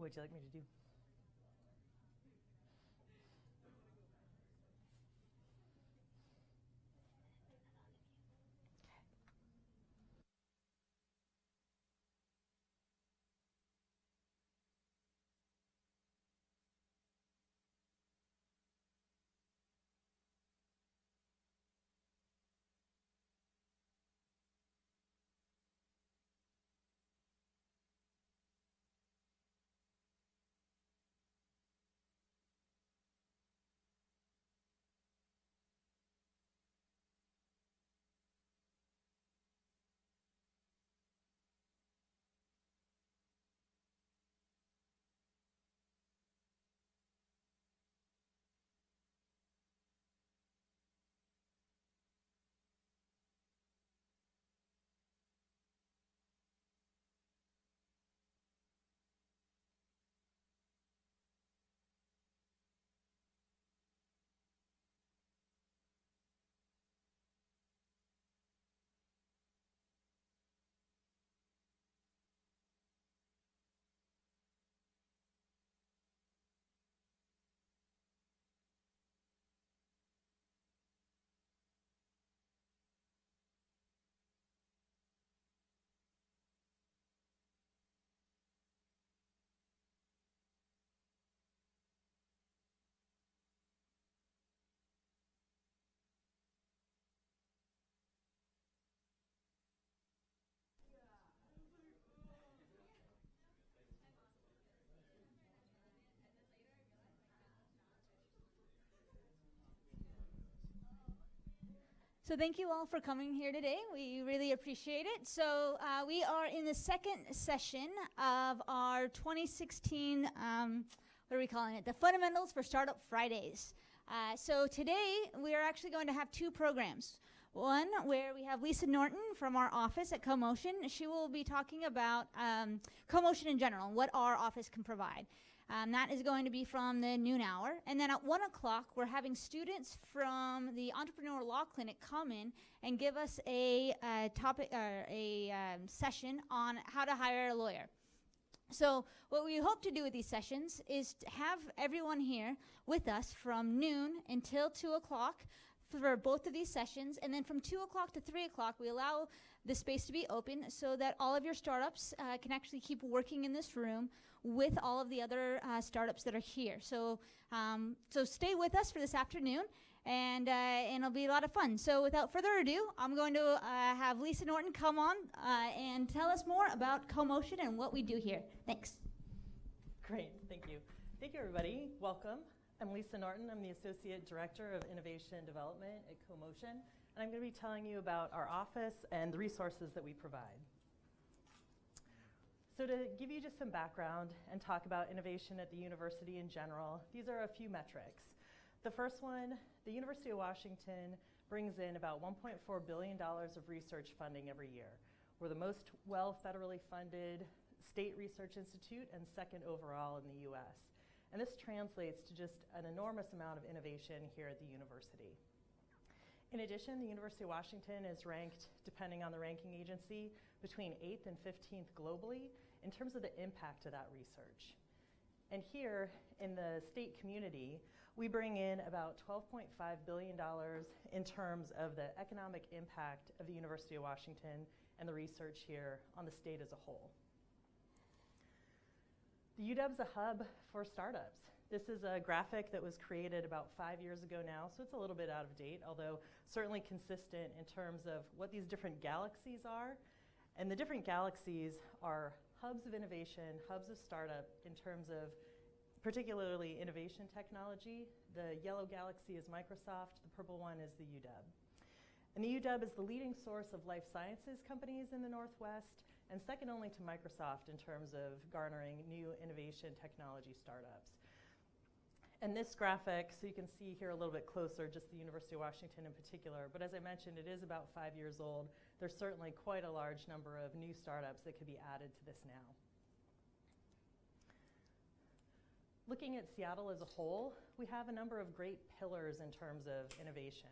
What would you like me to do? So thank you all for coming here today. We really appreciate it. So we are in the second session of our 2016, what are we calling it? The Fundamentals for Startup Fridays. So today we are actually going to have two programs. One where we have Lisa Norton from our office at CoMotion. She will be talking about CoMotion in general, what our office can provide. That is going to be from the noon hour. And then at 1 o'clock, we're having students from the Entrepreneurial Law Clinic come in and give us a session on how to hire a lawyer. So what we hope to do with these sessions is to have everyone here with us from noon until 2 o'clock for both of these sessions. And then from 2 o'clock to 3 o'clock, we allow the space to be open so that all of your startups can actually keep working in this room with all of the other startups that are here. So stay with us for this afternoon, and it'll be a lot of fun. So without further ado, I'm going to have Lisa Norton come on and tell us more about CoMotion and what we do here. Thanks. Great, thank you. Thank you, everybody. Welcome. I'm Lisa Norton. I'm the Associate Director of Innovation and Development at CoMotion, and I'm going to be telling you about our office and the resources that we provide. So to give you just some background and talk about innovation at the university in general, these are a few metrics. The first one, the University of Washington brings in about $1.4 billion of research funding every year. We're the most federally funded state research institute and second overall in the US. And this translates to just an enormous amount of innovation here at the university. In addition, the University of Washington is ranked, depending on the ranking agency, between 8th and 15th globally in terms of the impact of that research. And here in the state community, we bring in about $12.5 billion in terms of the economic impact of the University of Washington and the research here on the state as a whole. The UW's a hub for startups. This is a graphic that was created about 5 years ago now, so it's a little bit out of date, although certainly consistent in terms of what these different galaxies are. And the different galaxies are hubs of innovation, hubs of startup in terms of particularly innovation technology. The yellow galaxy is Microsoft, the purple one is the UW. And the UW is the leading source of life sciences companies in the Northwest, and second only to Microsoft in terms of garnering new innovation technology startups. And this graphic, so you can see here a little bit closer, just the University of Washington in particular, but as I mentioned, it is about 5 years old. There's certainly quite a large number of new startups that could be added to this now. Looking at Seattle as a whole, we have a number of great pillars in terms of innovation.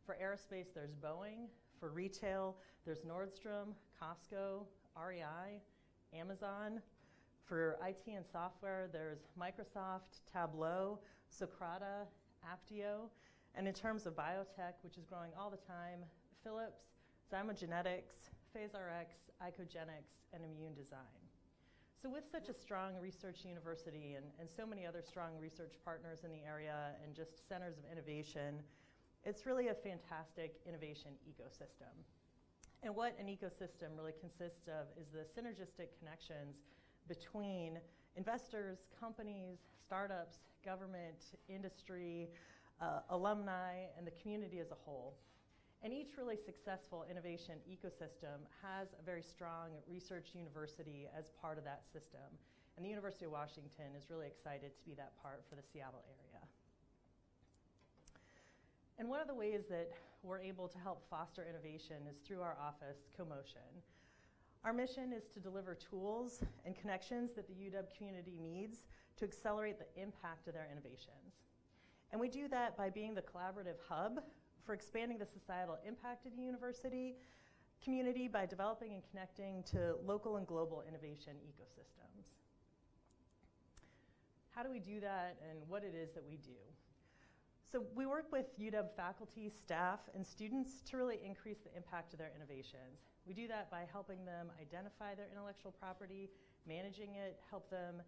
For aerospace, there's Boeing. For retail, there's Nordstrom, Costco, REI, Amazon. For IT and software, there's Microsoft, Tableau, Socrata, Aptio. And in terms of biotech, which is growing all the time, Philips, Zymogenetics, PhaseRx, Icogenics, and Immune Design. So with such a strong research university and so many other strong research partners in the area and just centers of innovation, it's really a fantastic innovation ecosystem. And what an ecosystem really consists of is the synergistic connections between investors, companies, startups, government, industry, alumni, and the community as a whole. And each really successful innovation ecosystem has a very strong research university as part of that system. And the University of Washington is really excited to be that part for the Seattle area. And one of the ways that we're able to help foster innovation is through our office, CoMotion. Our mission is to deliver tools and connections that the UW community needs to accelerate the impact of their innovations. And we do that by being the collaborative hub for expanding the societal impact of the university community by developing and connecting to local and global innovation ecosystems. How do we do that and what it is that we do? So we work with UW faculty, staff, and students to really increase the impact of their innovations. We do that by helping them identify their intellectual property, managing it, help them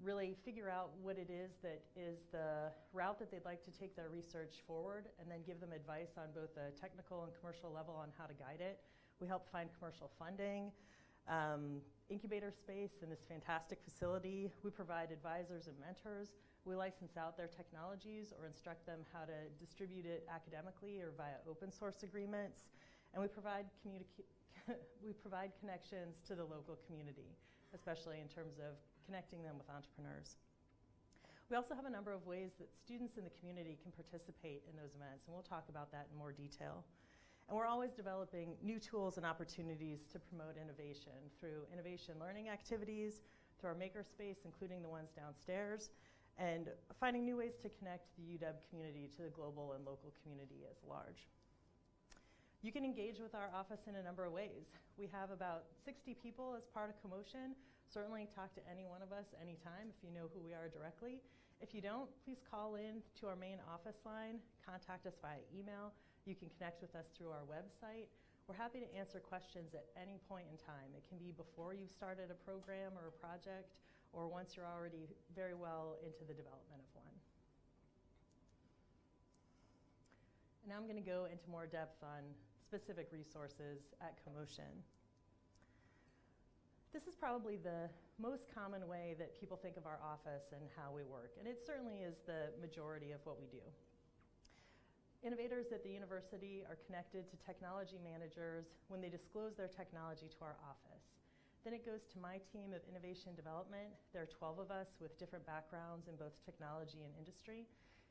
really figure out what it is that is the route that they'd like to take their research forward, and then give them advice on both a technical and commercial level on how to guide it. We help find commercial funding, incubator space in this fantastic facility. We provide advisors and mentors. We license out their technologies or instruct them how to distribute it academically or via open source agreements. And we provide connections to the local community, especially in terms of connecting them with entrepreneurs. We also have a number of ways that students in the community can participate in those events, and we'll talk about that in more detail. And we're always developing new tools and opportunities to promote innovation through innovation learning activities, through our makerspace, including the ones downstairs, and finding new ways to connect the UW community to the global and local community as large. You can engage with our office in a number of ways. We have about 60 people as part of CoMotion. Certainly talk to any one of us anytime if you know who we are directly. If you don't, please call in to our main office line, contact us via email. You can connect with us through our website. We're happy to answer questions at any point in time. It can be before you've started a program or a project, or once you're already very well into the development of one. And now I'm going to go into more depth on specific resources at CoMotion. This is probably the most common way that people think of our office and how we work, and it certainly is the majority of what we do. Innovators at the university are connected to technology managers when they disclose their technology to our office. Then it goes to my team of innovation development. There are 12 of us with different backgrounds in both technology and industry,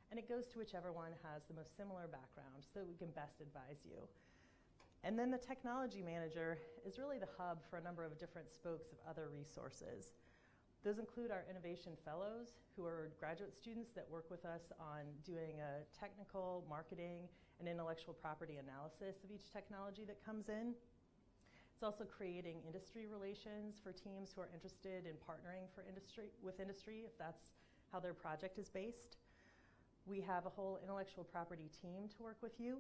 and it goes to whichever one has the most similar background so that we can best advise you. And then the technology manager is really the hub for a number of different spokes of other resources. Those include our innovation fellows, who are graduate students that work with us on doing a technical, marketing, and intellectual property analysis of each technology that comes in. It's also creating industry relations for teams who are interested in partnering with industry, if that's how their project is based. We have a whole intellectual property team to work with you.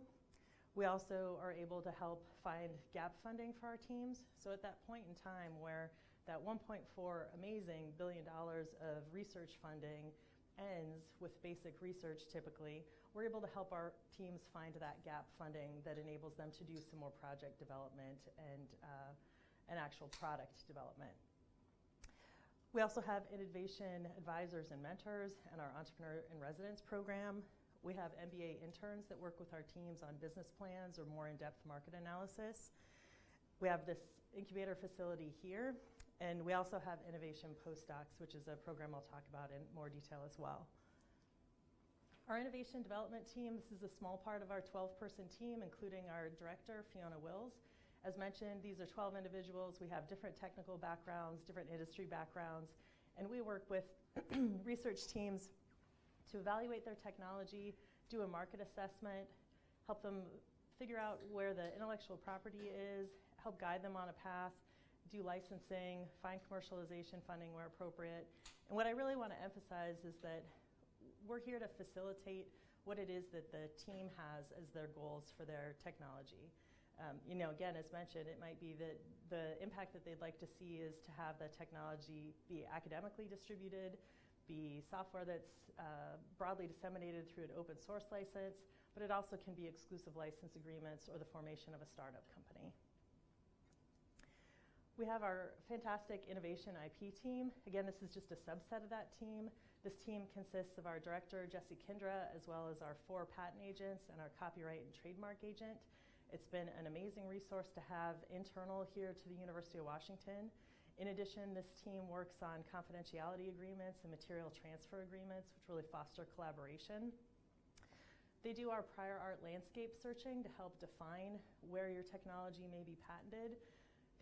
We also are able to help find gap funding for our teams. So at that point in time where that $1.4 billion of research funding ends with basic research typically, we're able to help our teams find that gap funding that enables them to do some more project development and actual product development. We also have innovation advisors and mentors and our Entrepreneur in Residence program. We have MBA interns that work with our teams on business plans or more in-depth market analysis. We have this incubator facility here, and we also have innovation postdocs, which is a program I'll talk about in more detail as well. Our innovation development team, this is a small part of our 12-person team, including our director, Fiona Wills. As mentioned, these are 12 individuals. We have different technical backgrounds, different industry backgrounds, and we work with research teams to evaluate their technology, do a market assessment, help them figure out where the intellectual property is, help guide them on a path, do licensing, find commercialization funding where appropriate. And what I really want to emphasize is that we're here to facilitate what it is that the team has as their goals for their technology. Again, as mentioned, it might be that the impact that they'd like to see is to have the technology be academically distributed, be software that's broadly disseminated through an open source license, but it also can be exclusive license agreements or the formation of a startup company. We have our fantastic innovation IP team. Again, this is just a subset of that team. This team consists of our director, Jesse Kindra, as well as our 4 patent agents and our copyright and trademark agent. It's been an amazing resource to have internal here to the University of Washington. In addition, this team works on confidentiality agreements and material transfer agreements, which really foster collaboration. They do our prior art landscape searching to help define where your technology may be patented.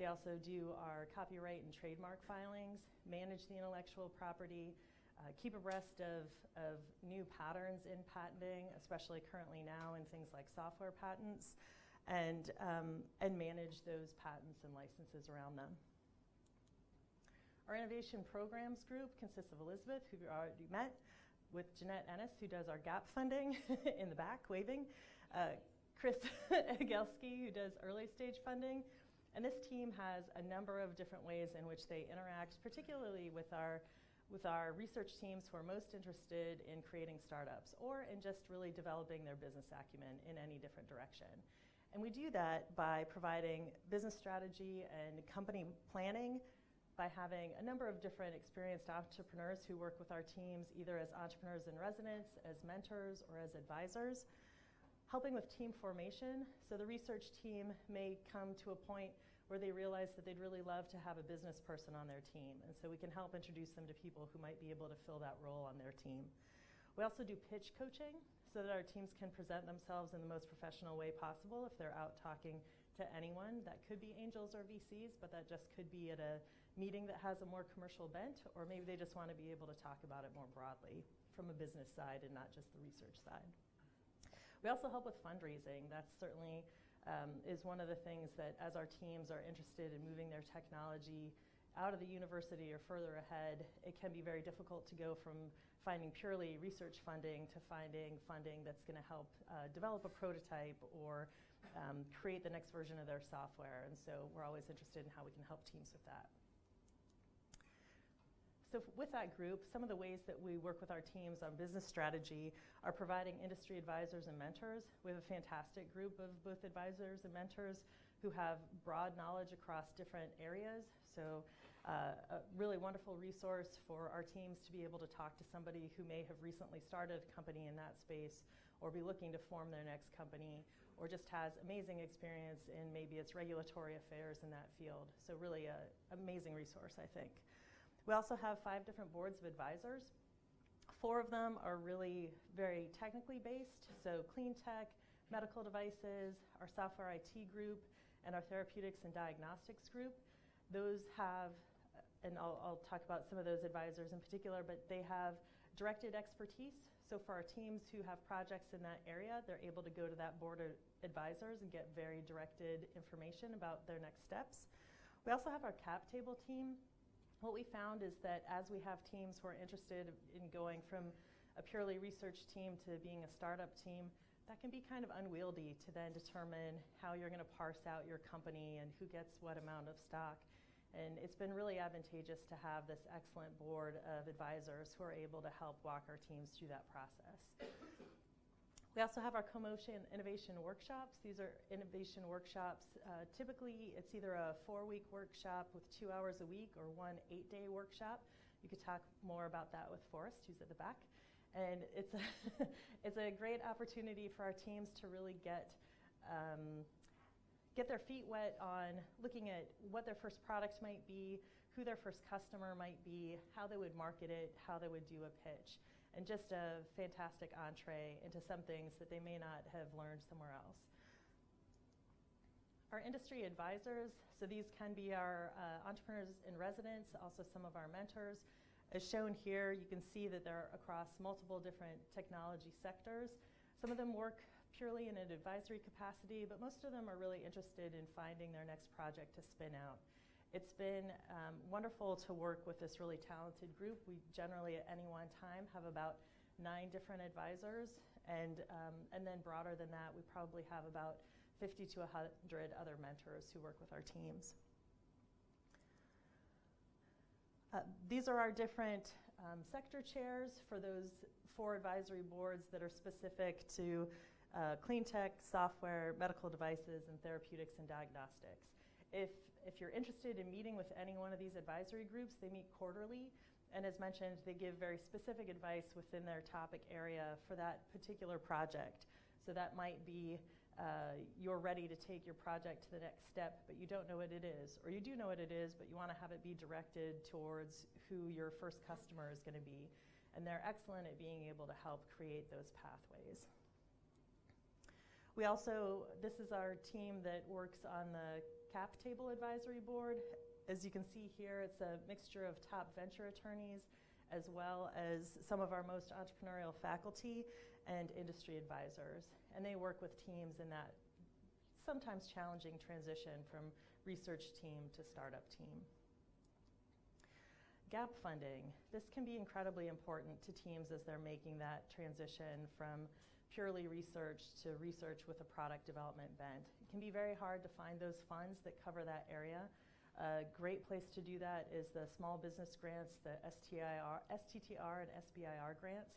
They also do our copyright and trademark filings, manage the intellectual property, keep abreast of new patterns in patenting, especially currently now in things like software patents, and manage those patents and licenses around them. Our innovation programs group consists of Elizabeth, who you already met, with Jeanette Ennis, who does our gap funding in the back, waving, Chris Egelski, who does early stage funding. And this team has a number of different ways in which they interact, particularly with our research teams who are most interested in creating startups or in just really developing their business acumen in any different direction. And we do that by providing business strategy and company planning, by having a number of different experienced entrepreneurs who work with our teams either as entrepreneurs in residence, as mentors, or as advisors, helping with team formation. So the research team may come to a point where they realize that they'd really love to have a business person on their team. And so we can help introduce them to people who might be able to fill that role on their team. We also do pitch coaching so that our teams can present themselves in the most professional way possible if they're out talking to anyone. That could be angels or VCs, but that just could be at a meeting that has a more commercial bent, or maybe they just want to be able to talk about it more broadly from a business side and not just the research side. We also help with fundraising. That certainly is one of the things that as our teams are interested in moving their technology out of the university or further ahead, it can be very difficult to go from finding purely research funding to finding funding that's going to help develop a prototype or create the next version of their software. And so we're always interested in how we can help teams with that. So with that group, some of the ways that we work with our teams on business strategy are providing industry advisors and mentors. We have a fantastic group of both advisors and mentors who have broad knowledge across different areas. So a really wonderful resource for our teams to be able to talk to somebody who may have recently started a company in that space or be looking to form their next company or just has amazing experience in maybe its regulatory affairs in that field. So really an amazing resource, I think. We also have 5 different boards of advisors. 4 of them are really very technically based, so clean tech, medical devices, our software IT group, and our therapeutics and diagnostics group. Those have, and I'll talk about some of those advisors in particular, but they have directed expertise. So for our teams who have projects in that area, they're able to go to that board of advisors and get very directed information about their next steps. We also have our cap table team. What we found is that as we have teams who are interested in going from a purely research team to being a startup team, that can be kind of unwieldy to then determine how you're going to parse out your company and who gets what amount of stock. And it's been really advantageous to have this excellent board of advisors who are able to help walk our teams through that process. We also have our CoMotion Innovation Workshops. These are innovation workshops. Typically, it's either a 4-week workshop with 2 hours a week or 1 8-day workshop. You could talk more about that with Forrest, who's at the back. And it's a great opportunity for our teams to really get their feet wet on looking at what their first product might be, who their first customer might be, how they would market it, how they would do a pitch. And just a fantastic entree into some things that they may not have learned somewhere else. Our industry advisors, so these can be our entrepreneurs in residence, also some of our mentors. As shown here, you can see that they're across multiple different technology sectors. Some of them work purely in an advisory capacity, but most of them are really interested in finding their next project to spin out. It's been wonderful to work with this really talented group. We generally at any one time have about 9 different advisors, and then broader than that, we probably have about 50 to 100 other mentors who work with our teams. These are our different sector chairs for those 4 advisory boards that are specific to clean tech, software, medical devices, and therapeutics and diagnostics. If you're interested in meeting with any one of these advisory groups, they meet quarterly, and as mentioned, they give very specific advice within their topic area for that particular project. So that might be you're ready to take your project to the next step, but you don't know what it is, or you do know what it is, but you want to have it be directed towards who your first customer is going to be. And they're excellent at being able to help create those pathways. We also, this is our team that works on the cap table advisory board. As you can see here, it's a mixture of top venture attorneys as well as some of our most entrepreneurial faculty and industry advisors. And they work with teams in that sometimes challenging transition from research team to startup team. Gap funding. This can be incredibly important to teams as they're making that transition from purely research to research with a product development bent. It can be very hard to find those funds that cover that area. A great place to do that is the small business grants, the STTR and SBIR grants.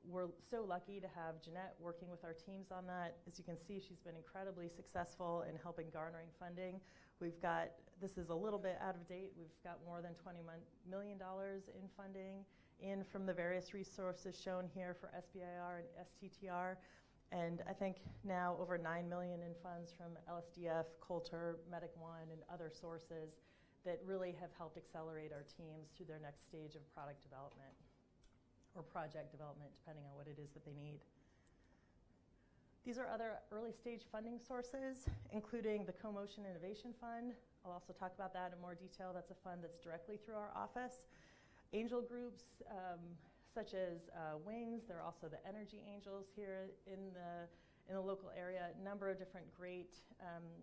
We're so lucky to have Jeanette working with our teams on that. As you can see, she's been incredibly successful in helping garnering funding. We've got, this is a little bit out of date, we've got more than $20 million in funding in from the various resources shown here for SBIR and STTR. And I think now over $9 million in funds from LSDF, Coulter, Medic One, and other sources that really have helped accelerate our teams through their next stage of product development or project development, depending on what it is that they need. These are other early stage funding sources, including the CoMotion Innovation Fund. I'll also talk about that in more detail. That's a fund that's directly through our office. Angel groups such as Wings, there are also the Energy Angels here in the local area, a number of different great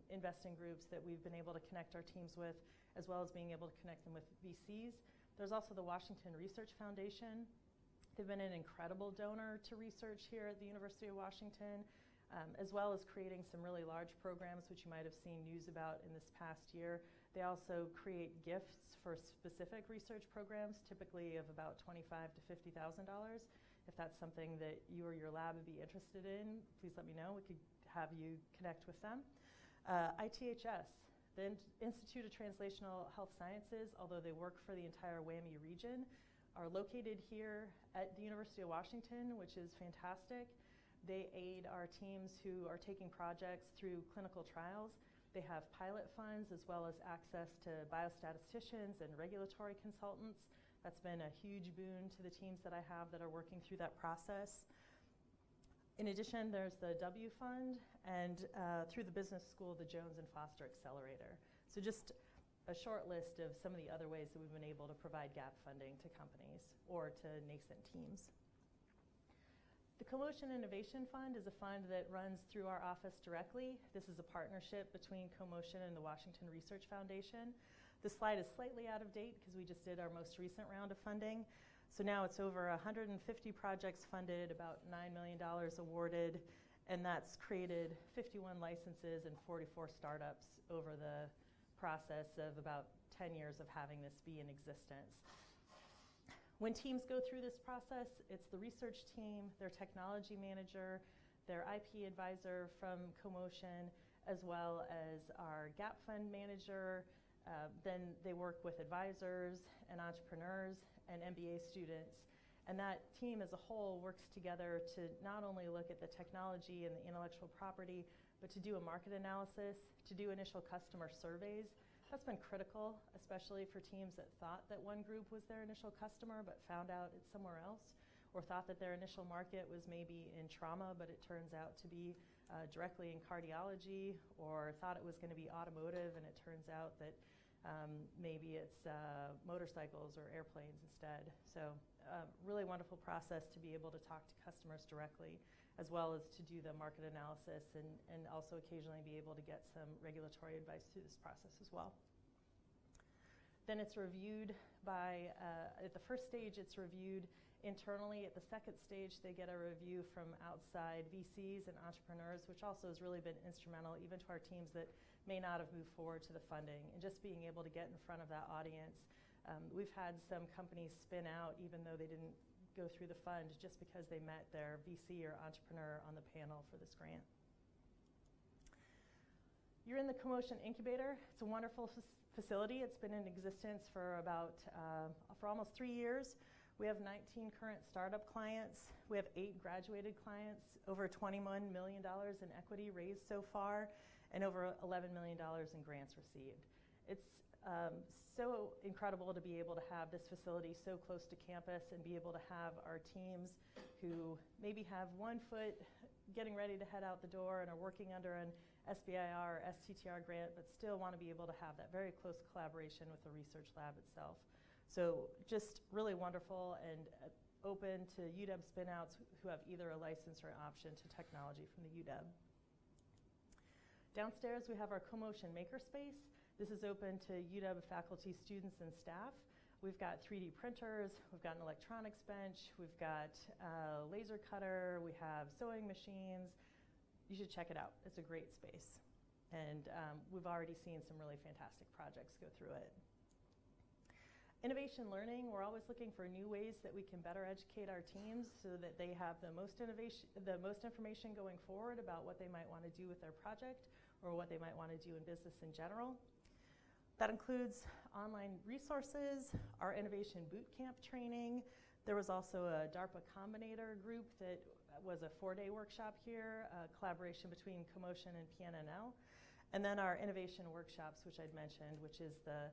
investing groups that we've been able to connect our teams with, as well as being able to connect them with VCs. There's also the Washington Research Foundation. They've been an incredible donor to research here at the University of Washington, as well as creating some really large programs, which you might have seen news about in this past year. They also create gifts for specific research programs, typically of about $25,000 to $50,000. If that's something that you or your lab would be interested in, please let me know. We could have you connect with them. ITHS, the Institute of Translational Health Sciences, although they work for the entire WAMI region, are located here at the University of Washington, which is fantastic. They aid our teams who are taking projects through clinical trials. They have pilot funds as well as access to biostatisticians and regulatory consultants. That's been a huge boon to the teams that I have that are working through that process. In addition, there's the W Fund, and through the business school, the Jones and Foster Accelerator. So just a short list of some of the other ways that we've been able to provide gap funding to companies or to nascent teams. The CoMotion Innovation Fund is a fund that runs through our office directly. This is a partnership between CoMotion and the Washington Research Foundation. This slide is slightly out of date because we just did our most recent round of funding. So now it's over 150 projects funded, about $9 million awarded, and that's created 51 licenses and 44 startups over the process of about 10 years of having this be in existence. When teams go through this process, it's the research team, their technology manager, their IP advisor from CoMotion, as well as our gap fund manager. Then they work with advisors and entrepreneurs and MBA students. And that team as a whole works together to not only look at the technology and the intellectual property, but to do a market analysis, to do initial customer surveys. That's been critical, especially for teams that thought that one group was their initial customer but found out it's somewhere else, or thought that their initial market was maybe in trauma, but it turns out to be directly in cardiology, or thought it was going to be automotive, and it turns out that maybe it's motorcycles or airplanes instead. So really wonderful process to be able to talk to customers directly, as well as to do the market analysis and also occasionally be able to get some regulatory advice through this process as well. Then it's reviewed by, at the first stage, it's reviewed internally. At the second stage, they get a review from outside VCs and entrepreneurs, which also has really been instrumental even to our teams that may not have moved forward to the funding. And just being able to get in front of that audience. We've had some companies spin out even though they didn't go through the fund just because they met their VC or entrepreneur on the panel for this grant. You're in the CoMotion Incubator. It's a wonderful facility. It's been in existence for almost 3 years. We have 19 current startup clients. We have 8 graduated clients, over $21 million in equity raised so far, and over $11 million in grants received. It's so incredible to be able to have this facility so close to campus and be able to have our teams who maybe have one foot getting ready to head out the door and are working under an SBIR or STTR grant, but still want to be able to have that very close collaboration with the research lab itself. So just really wonderful and open to UW spinouts who have either a license or an option to technology from the UW. Downstairs we have our CoMotion Makerspace. This is open to UW faculty, students, and staff. We've got 3D printers, we've got an electronics bench, we've got a laser cutter, we have sewing machines. You should check it out. It's a great space. And we've already seen some really fantastic projects go through it. Innovation learning, we're always looking for new ways that we can better educate our teams so that they have the most information going forward about what they might want to do with their project or what they might want to do in business in general. That includes online resources, our innovation bootcamp training. There was also a DARPA Combinator group that was a 4-day workshop here, a collaboration between CoMotion and PNNL. And then our innovation workshops, which I'd mentioned, which is the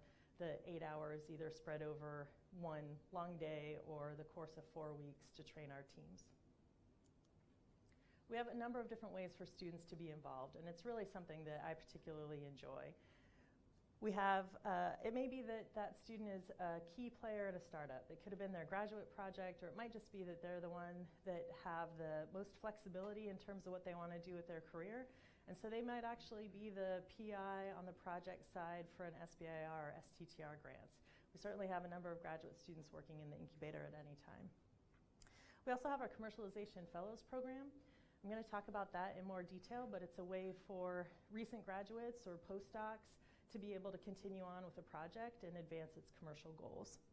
8 hours either spread over one long day or the course of 4 weeks to train our teams. We have a number of different ways for students to be involved, and it's really something that I particularly enjoy. We have, it may be that that student is a key player in a startup. It could have been their graduate project, or it might just be that they're the one that have the most flexibility in terms of what they want to do with their career. And so they might actually be the PI on the project side for an SBIR or STTR grants. We certainly have a number of graduate students working in the incubator at any time. We also have our Commercialization Fellows program. I'm going to talk about that in more detail, but it's a way for recent graduates or postdocs to be able to continue on with a project and advance its commercial goals.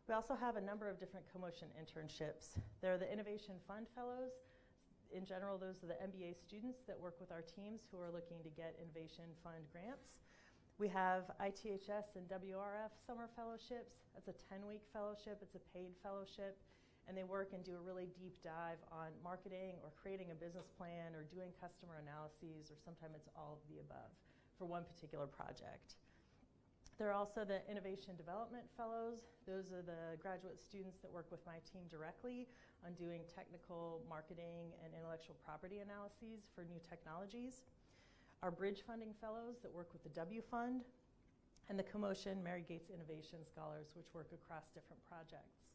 We also have a number of different CoMotion internships. There are the Innovation Fund Fellows. In general, those are the MBA students that work with our teams who are looking to get Innovation Fund grants. We have ITHS and WRF summer fellowships. That's a 10-week fellowship. It's a paid fellowship. And they work and do a really deep dive on marketing or creating a business plan or doing customer analyses, or sometimes it's all of the above for one particular project. There are also the Innovation Development Fellows. Those are the graduate students that work with my team directly on doing technical, marketing, and intellectual property analyses for new technologies. Our Bridge Funding Fellows that work with the W Fund, and the CoMotion Mary Gates Innovation Scholars, which work across different projects.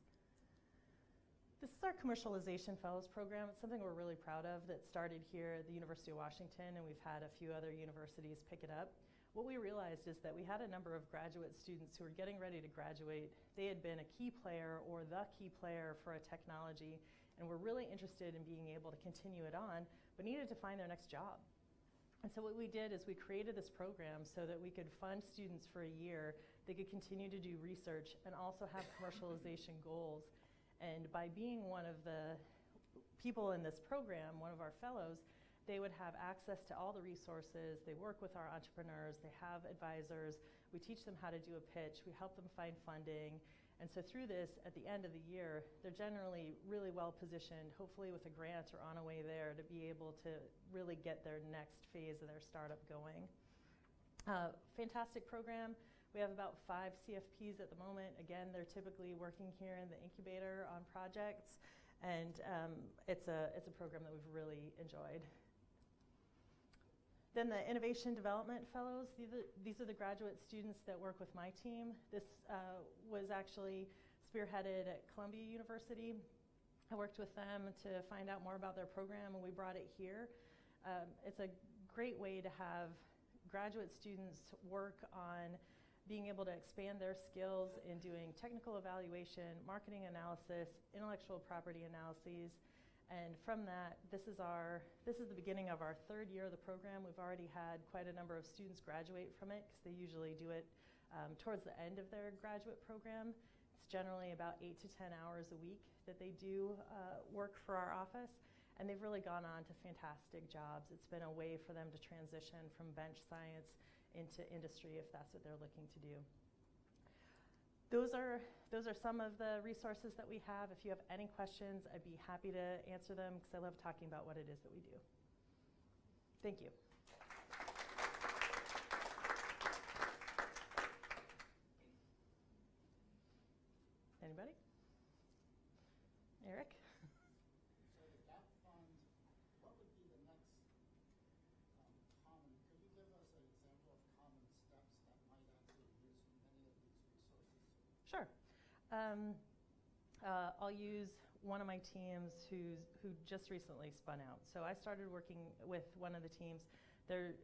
This is our Commercialization Fellows program. It's something we're really proud of that started here at the University of Washington, and we've had a few other universities pick it up. What we realized is that we had a number of graduate students who were getting ready to graduate. They had been a key player or the key player for a technology, and were really interested in being able to continue it on, but needed to find their next job. And so what we did is we created this program so that we could fund students for a year. They could continue to do research and also have commercialization goals. And by being one of the people in this program, one of our fellows, they would have access to all the resources. They work with our entrepreneurs. They have advisors. We teach them how to do a pitch. We help them find funding. And so through this, at the end of the year, they're generally really well positioned, hopefully with a grant or on a way there, to be able to really get their next phase of their startup going. Fantastic program. We have about 5 CFPs at the moment. Again, they're typically working here in the incubator on projects, and it's a program that we've really enjoyed. Then the Innovation Development Fellows, these are the graduate students that work with my team. This was actually spearheaded at Columbia University. I worked with them to find out more about their program, and we brought it here. It's a great way to have graduate students work on being able to expand their skills in doing technical evaluation, marketing analysis, intellectual property analyses. And from that, this is the beginning of our third year of the program. We've already had quite a number of students graduate from it because they usually do it towards the end of their graduate program. It's generally about 8 to 10 hours a week that they do work for our office. And they've really gone on to fantastic jobs. It's been a way for them to transition from bench science into industry if that's what they're looking to do. Those are some of the resources that we have. If you have any questions, I'd be happy to answer them because I love talking about what it is that we do. Thank you. Anybody? Eric? So the gap fund, what would be the next common, could you give us an example of common steps that might actually use many of these resources? Sure. I'll use one of my teams who just recently spun out. So I started working with one of the teams. They're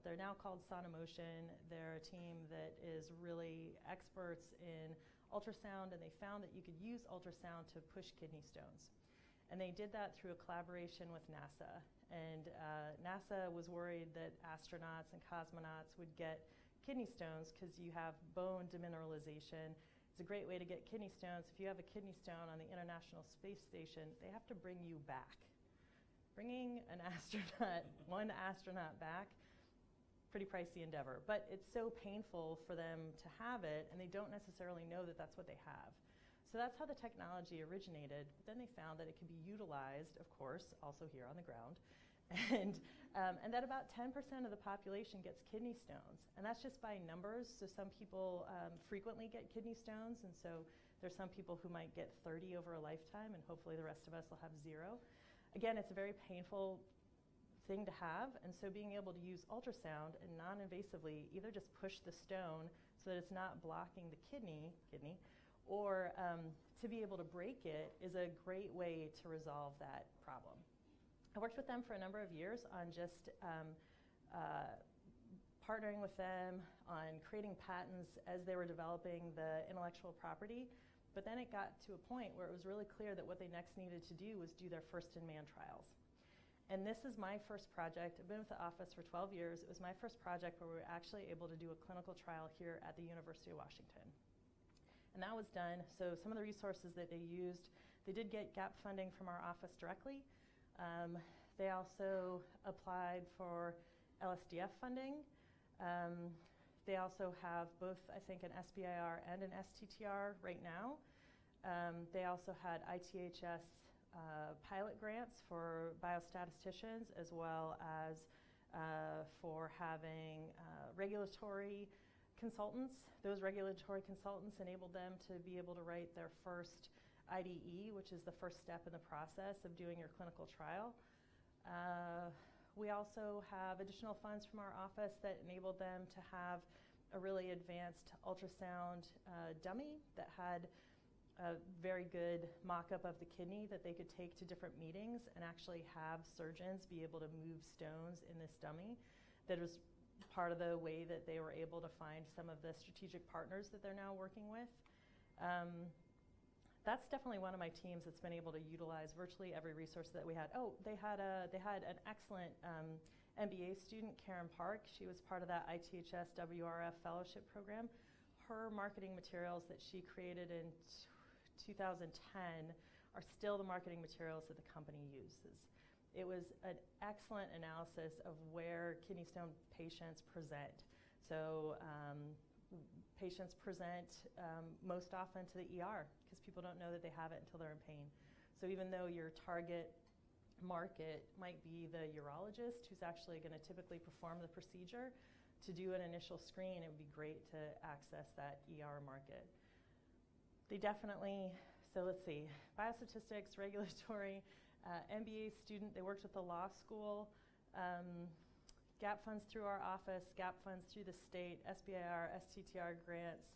now called CoMotion. They're a team that is really experts in ultrasound, and they found that you could use ultrasound to push kidney stones. And they did that through a collaboration with NASA. And NASA was worried that astronauts and cosmonauts would get kidney stones because you have bone demineralization. It's a great way to get kidney stones. If you have a kidney stone on the International Space Station, they have to bring you back. Bringing an astronaut, one astronaut back, pretty pricey endeavor. But it's so painful for them to have it, and they don't necessarily know that that's what they have. So that's how the technology originated. But then they found that it could be utilized, of course, also here on the ground, and that about 10% of the population gets kidney stones. And that's just by numbers. So some people frequently get kidney stones, and so there's some people who might get 30 over a lifetime, and hopefully the rest of us will have 0. Again, it's a very painful thing to have, and so being able to use ultrasound and non-invasively either just push the stone so that it's not blocking the kidney, or to be able to break it is a great way to resolve that problem. I worked with them for a number of years on just partnering with them on creating patents as they were developing the intellectual property. But then it got to a point where it was really clear that what they next needed to do was do their first-in-man trials. And this is my first project. I've been with the office for 12 years. It was my first project where we were actually able to do a clinical trial here at the University of Washington. And that was done. So some of the resources that they used, they did get gap funding from our office directly. They also applied for LSDF funding. They also have both, I think, an SBIR and an STTR right now. They also had ITHS pilot grants for biostatisticians, as well as for having regulatory consultants. Those regulatory consultants enabled them to be able to write their first IDE, which is the first step in the process of doing your clinical trial. We also have additional funds from our office that enabled them to have a really advanced ultrasound dummy that had a very good mock-up of the kidney that they could take to different meetings and actually have surgeons be able to move stones in this dummy. That was part of the way that they were able to find some of the strategic partners that they're now working with. That's definitely one of my teams that's been able to utilize virtually every resource that we had. Oh, they had an excellent MBA student, Karen Park. She was part of that ITHS WRF fellowship program. Her marketing materials that she created in 2010 are still the marketing materials that the company uses. It was an excellent analysis of where kidney stone patients present. So patients present most often to the ER because people don't know that they have it until they're in pain. So even though your target market might be the urologist who's actually going to typically perform the procedure, to do an initial screen, it would be great to access that ER market. They definitely, so let's see, biostatistics, regulatory, MBA student, they worked with the law school, gap funds through our office, gap funds through the state, SBIR, STTR grants.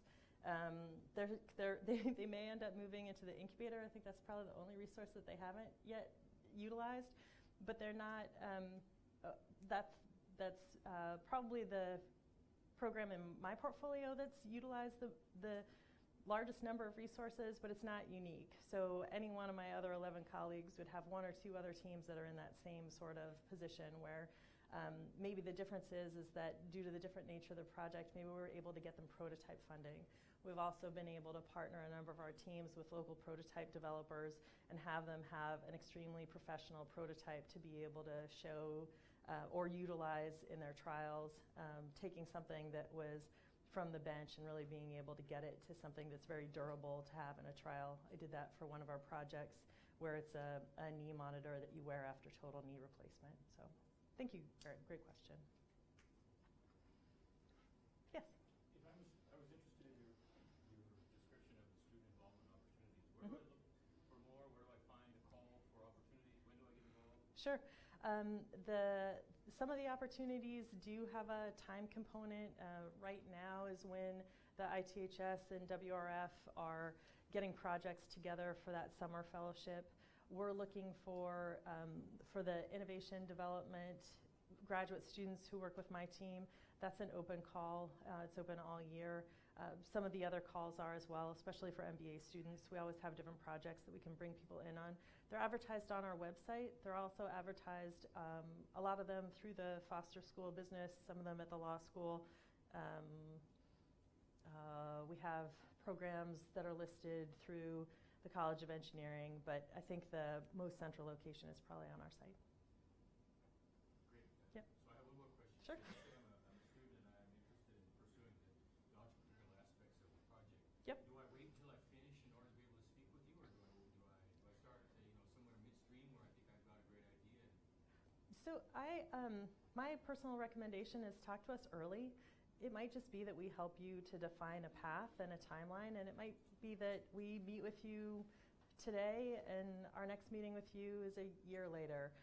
They may end up moving into the incubator. I think that's probably the only resource that they haven't yet utilized, but they're not, that's probably the program in my portfolio that's utilized the largest number of resources, but it's not unique. So any one of my other 11 colleagues would have one or two other teams that are in that same sort of position where maybe the difference is that due to the different nature of the project, maybe we were able to get them prototype funding. We've also been able to partner a number of our teams with local prototype developers and have them have an extremely professional prototype to be able to show or utilize in their trials, taking something that was from the bench and really being able to get it to something that's very durable to have in a trial. I did that for one of our projects where it's a knee monitor that you wear after total knee replacement. So thank you, great question. Yes? I was interested in your description of the student involvement opportunities. Where do I look for more? Where do I find a call for opportunities? When do I get involved? Sure. Some of the opportunities do have a time component. Right now is when the ITHS and WRF are getting projects together for that summer fellowship. We're looking for the innovation development graduate students who work with my team. That's an open call. It's open all year. Some of the other calls are as well, especially for MBA students. We always have different projects that we can bring people in on. They're advertised on our website. They're also advertised, a lot of them through the Foster School of Business, some of them at the law school. We have programs that are listed through the College of Engineering, but I think the most central location is probably on our site. Great. Yep. So I have one more question. Sure. Let's say I'm a student and I'm interested in pursuing the entrepreneurial aspects of the project. Yep. Do I wait until I finish in order to be able to speak with you, or do I start somewhere midstream where I think I've got a great idea? So my personal recommendation is talk to us early. It might just be that we help you to define a path and a timeline, and it might be that we meet with you today and our next meeting with you is a year later.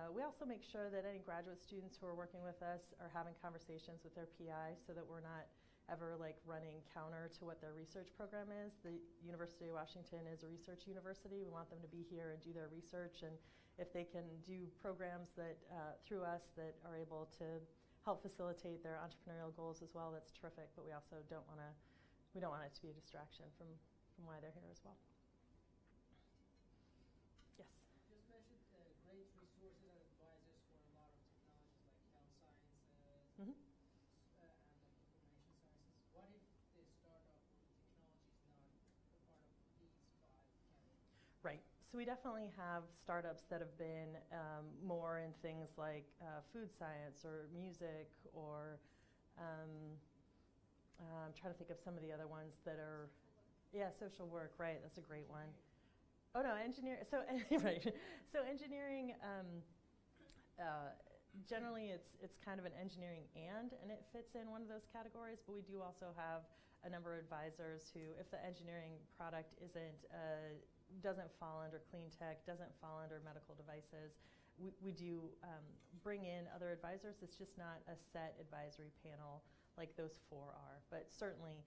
We also make sure that any graduate students who are working with us are having conversations with their PI so that we're not ever running counter to what their research program is. The University of Washington is a research university. We want them to be here and do their research, and if they can do programs that through us that are able to help facilitate their entrepreneurial goals as well, that's terrific, but we also don't want it to be a distraction from why they're here as well. Yes? You just mentioned great resources and advisors for a lot of technologies like health sciences and information sciences. What if the startup technology is not a part of these 5 categories? Right. So we definitely have startups that have been more in things like food science or music or I'm trying to think of some of the other ones that are, social work, right, that's a great one. Oh no, so right. So engineering, generally it's kind of an engineering and it fits in one of those categories, but we do also have a number of advisors who, if the engineering product doesn't fall under clean tech, doesn't fall under medical devices, we do bring in other advisors. It's just not a set advisory panel like those 4 are. But certainly,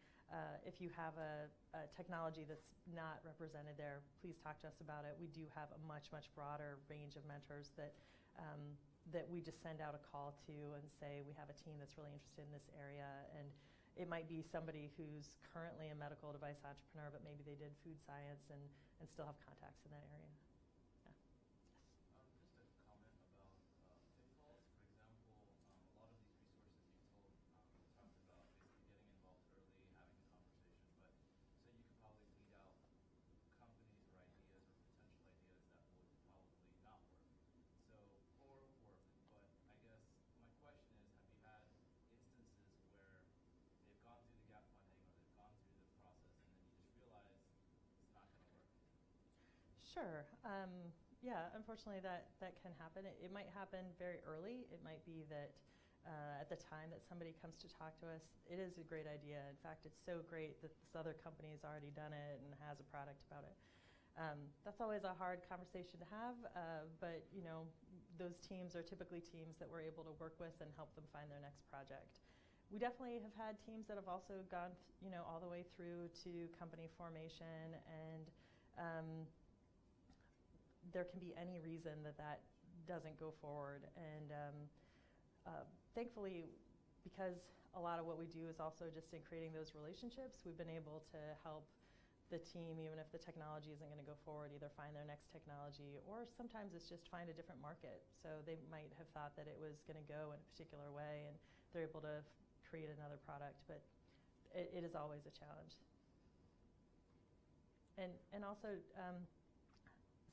if you have a technology that's not represented there, please talk to us about it. We do have a much, much broader range of mentors that we just send out a call to and say, we have a team that's really interested in this area. And it might be somebody who's currently a medical device entrepreneur, but maybe they did food science and still have contacts in that area. Yeah. Yes. Just a comment about pitfalls. For example, a lot of these resources you talked about basically getting involved early, having a conversation, but so you could probably weed out companies or ideas or potential ideas that would probably not work. Or work, but I guess my question is, have you had instances where they've gone through the gap funding or they've gone through the process and then you just realize it's not going to work? Sure. Unfortunately that can happen. It might happen very early. It might be that at the time that somebody comes to talk to us, it is a great idea. In fact, it's so great that this other company has already done it and has a product about it. That's always a hard conversation to have, but those teams are typically teams that we're able to work with and help them find their next project. We definitely have had teams that have also gone, all the way through to company formation, and there can be any reason that doesn't go forward. And thankfully, because a lot of what we do is also just in creating those relationships, we've been able to help the team, even if the technology isn't going to go forward, either find their next technology, or sometimes it's just find a different market. So they might have thought that it was going to go in a particular way, and they're able to create another product, but it is always a challenge. And also,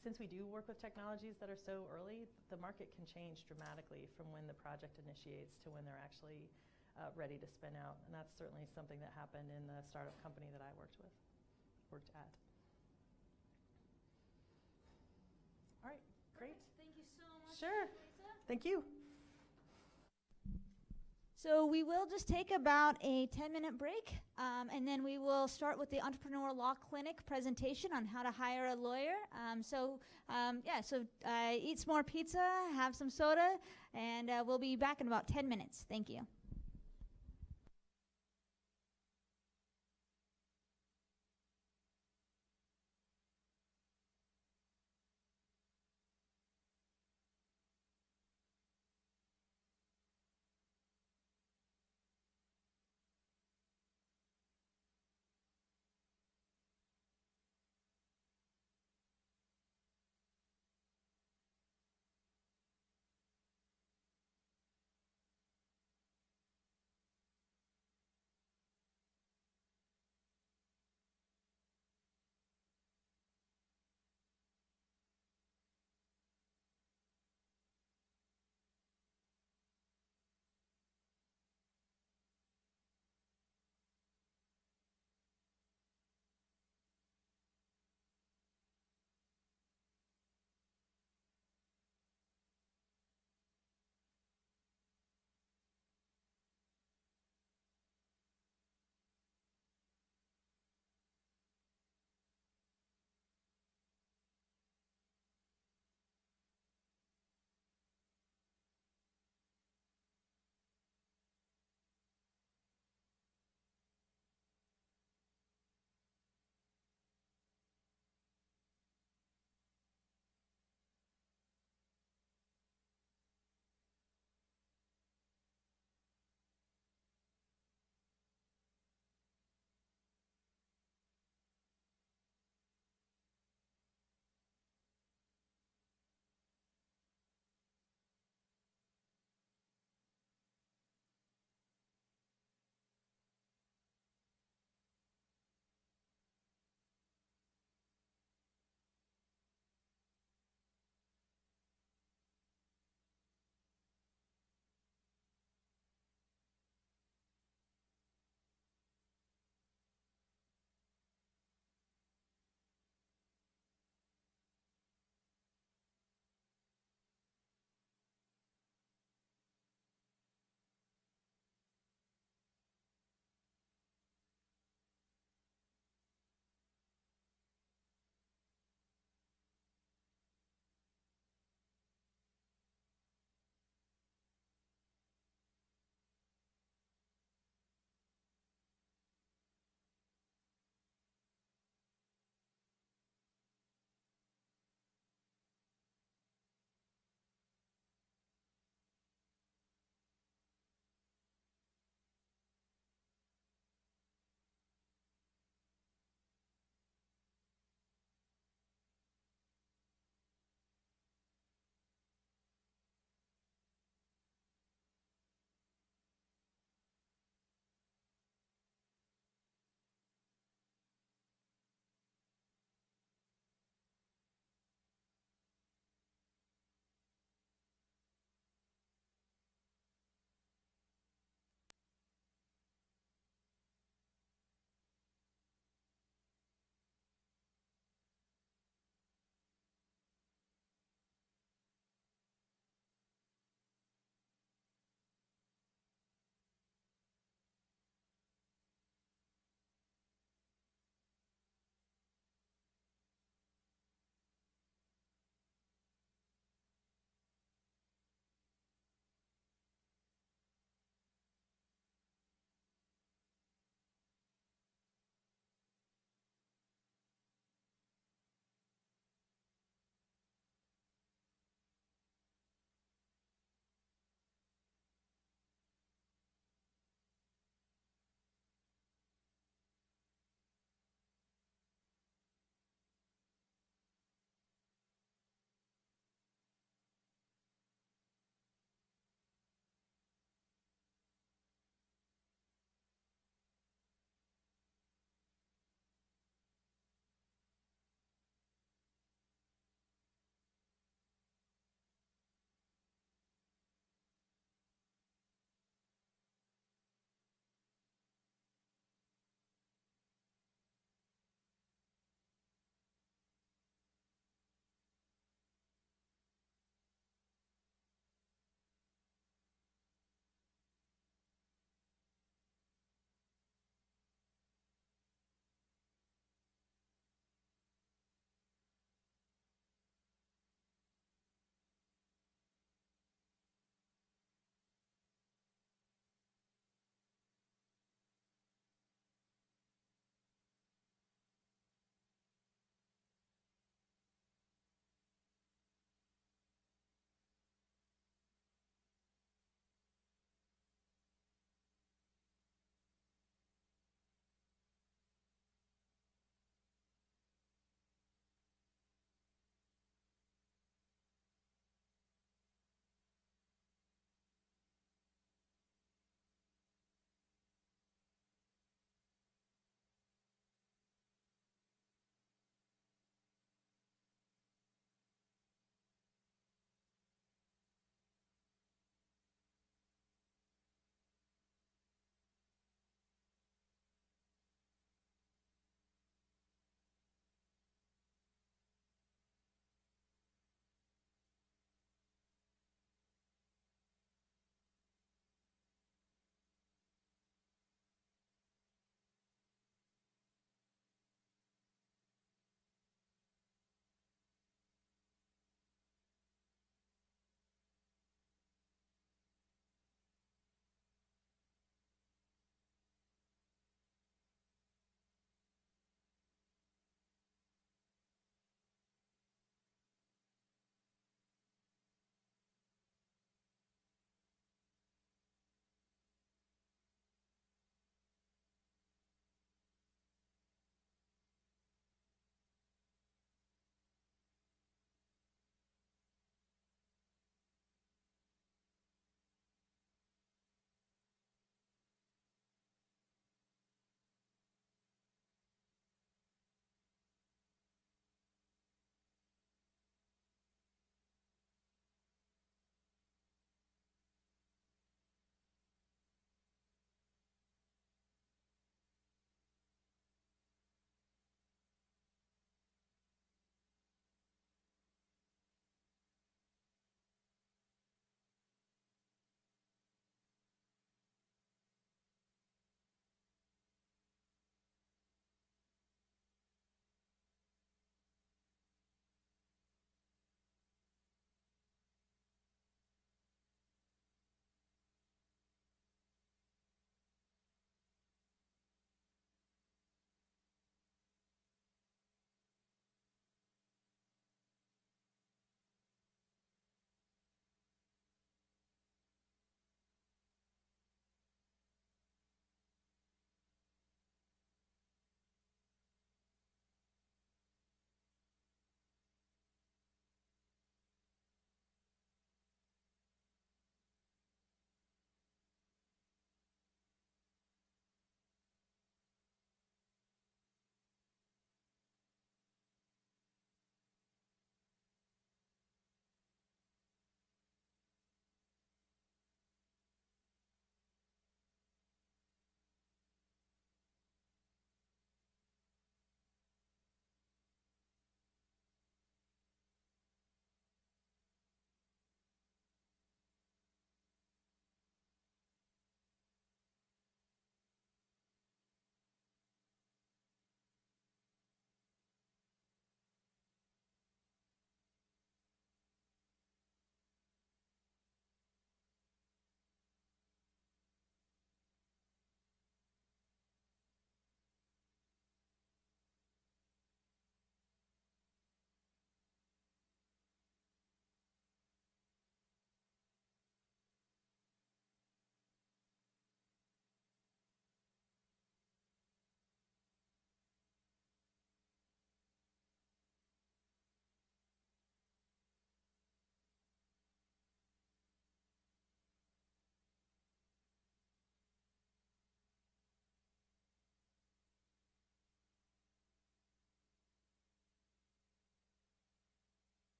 since we do work with technologies that are so early, the market can change dramatically from when the project initiates to when they're actually ready to spin out. And that's certainly something that happened in the startup company that I worked at. All right, great. Thank you so much. Sure. Lisa. Thank you. So we will just take about a 10-minute break, and then we will start with the Entrepreneurial Law Clinic presentation on how to hire a lawyer. So eat some more pizza, have some soda, and we'll be back in about 10 minutes. Thank you.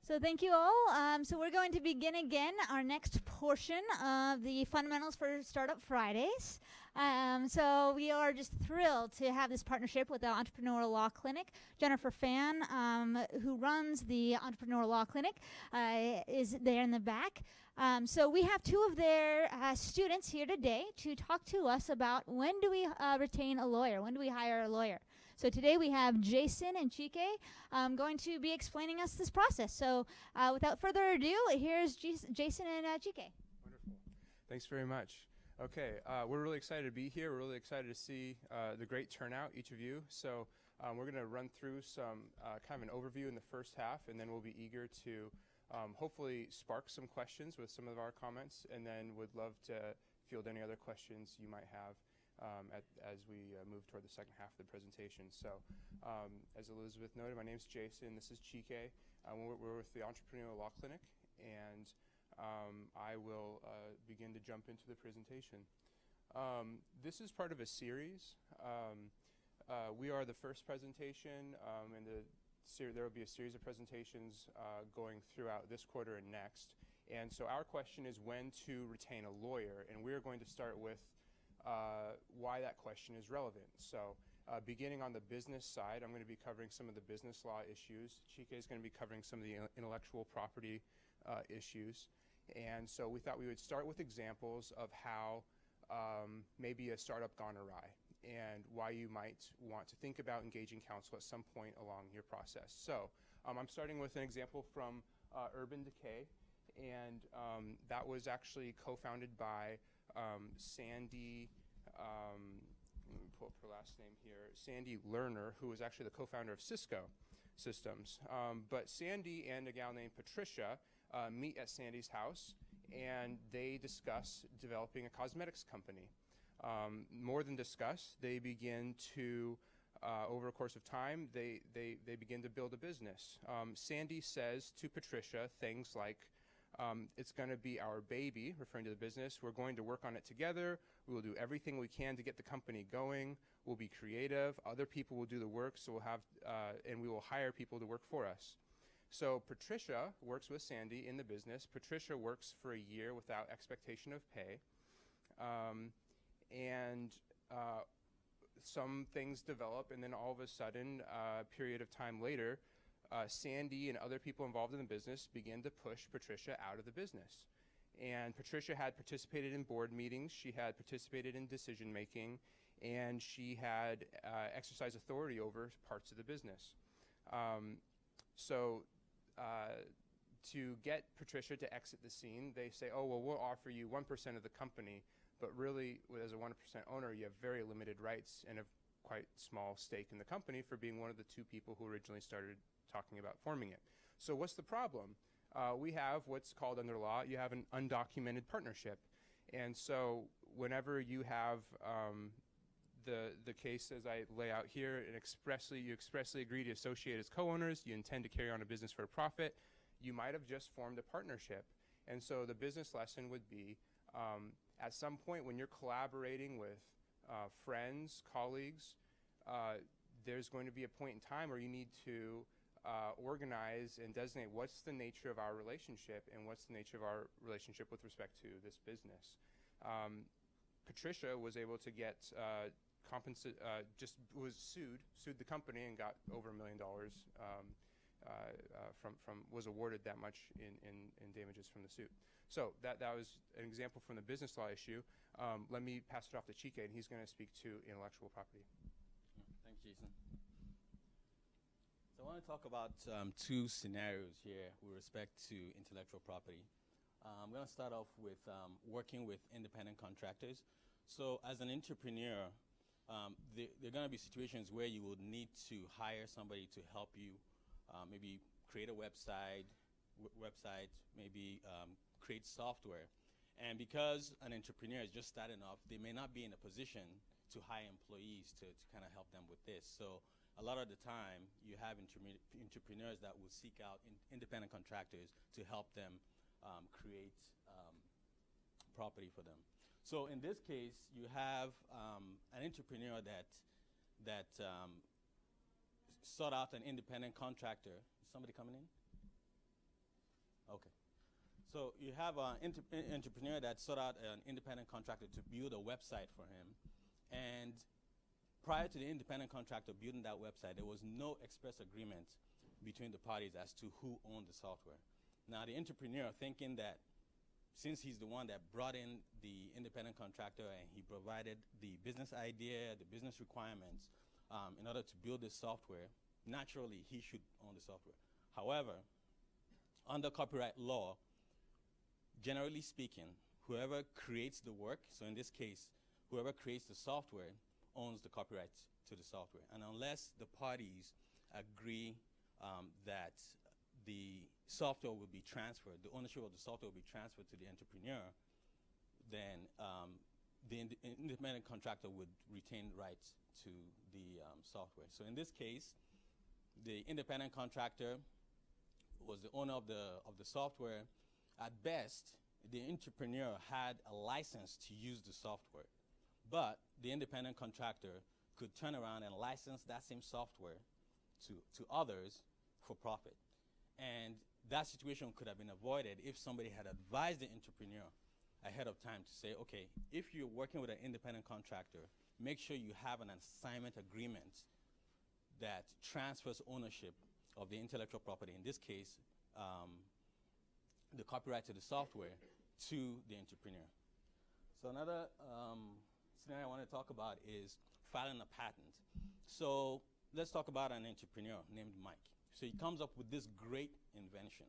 So thank you all. So we're going to begin again our next portion of the Fundamentals for Startup Fridays. So we are just thrilled to have this partnership with the Entrepreneurial Law Clinic. Jennifer Fan, who runs the Entrepreneurial Law Clinic, is there in the back. So we have two of their students here today to talk to us about when do we retain a lawyer, when do we hire a lawyer. So today we have Jason and Chike going to be explaining us this process. So without further ado, here's Jason and Chike. Wonderful. Thanks very much. Okay, we're really excited to be here. We're really excited to see the great turnout, each of you. So we're going to run through some kind of an overview in the first half, and then we'll be eager to hopefully spark some questions with some of our comments, and then would love to field any other questions you might have as we move toward the second half of the presentation. So as Elizabeth noted, my name's Jason. This is Chike. We're with the Entrepreneurial Law Clinic, and I will begin to jump into the presentation. This is part of a series. We are the first presentation, and there will be a series of presentations going throughout this quarter and next. And so our question is when to retain a lawyer, and we're going to start with why that question is relevant. So beginning on the business side, I'm going to be covering some of the business law issues. Chike is going to be covering some of the intellectual property issues. And so we thought we would start with examples of how maybe a startup gone awry and why you might want to think about engaging counsel at some point along your process. So I'm starting with an example from Urban Decay, and that was actually co-founded by Sandy, let me pull up her last name here, Sandy Lerner, who was actually the co-founder of Cisco Systems. But Sandy and a gal named Patricia meet at Sandy's house, and they discuss developing a cosmetics company. More than discuss, they begin to, over a course of time, they begin to build a business. Sandy says to Patricia things like, it's going to be our baby, referring to the business. We're going to work on it together. We will do everything we can to get the company going. We'll be creative. Other people will do the work, so we'll have, and we will hire people to work for us. So Patricia works with Sandy in the business. Patricia works for a year without expectation of pay. And some things develop, and then all of a sudden, a period of time later, Sandy and other people involved in the business began to push Patricia out of the business. And Patricia had participated in board meetings, she had participated in decision making, and she had exercised authority over parts of the business. So to get Patricia to exit the scene, they say, oh, well, we'll offer you 1% of the company, but really, as a 1% owner, you have very limited rights and a quite small stake in the company for being one of the two people who originally started talking about forming it. So what's the problem? We have what's called under law, you have an undocumented partnership. And so whenever you have the case as I lay out here, and you expressly agree to associate as co-owners, you intend to carry on a business for a profit, you might have just formed a partnership. And so the business lesson would be, at some point when you're collaborating with friends, colleagues, there's going to be a point in time where you need to organize and designate what's the nature of our relationship and what's the nature of our relationship with respect to this business. Patricia was able to get sued the company and got over $1 million was awarded that much in damages from the suit. So that was an example from the business law issue. Let me pass it off to Chike, and he's going to speak to intellectual property. Thanks, Jason. So I want to talk about two scenarios here with respect to intellectual property. I'm going to start off with working with independent contractors. So as an entrepreneur, there are going to be situations where you will need to hire somebody to help you maybe create a website, maybe create software. And because an entrepreneur is just starting off, they may not be in a position to hire employees to kind of help them with this. So a lot of the time, you have entrepreneurs that will seek out independent contractors to help them create property for them. So in this case, you have an entrepreneur that sought out an independent contractor. Is somebody coming in? Okay. So you have an entrepreneur that sought out an independent contractor to build a website for him. And prior to the independent contractor building that website, there was no express agreement between the parties as to who owned the software. Now, the entrepreneur, thinking that since he's the one that brought in the independent contractor and he provided the business idea, the business requirements in order to build this software, naturally, he should own the software. However, under copyright law, generally speaking, whoever creates the work, so in this case, whoever creates the software owns the copyrights to the software. And unless the parties agree that the software will be transferred, the ownership of the software will be transferred to the entrepreneur, then the independent contractor would retain rights to the software. So in this case, the independent contractor was the owner of the software. At best, the entrepreneur had a license to use the software, but the independent contractor could turn around and license that same software to others for profit. And that situation could have been avoided if somebody had advised the entrepreneur ahead of time to say, okay, if you're working with an independent contractor, make sure you have an assignment agreement that transfers ownership of the intellectual property, in this case, the copyright to the software, to the entrepreneur. So another scenario I want to talk about is filing a patent. So let's talk about an entrepreneur named Mike. So he comes up with this great invention,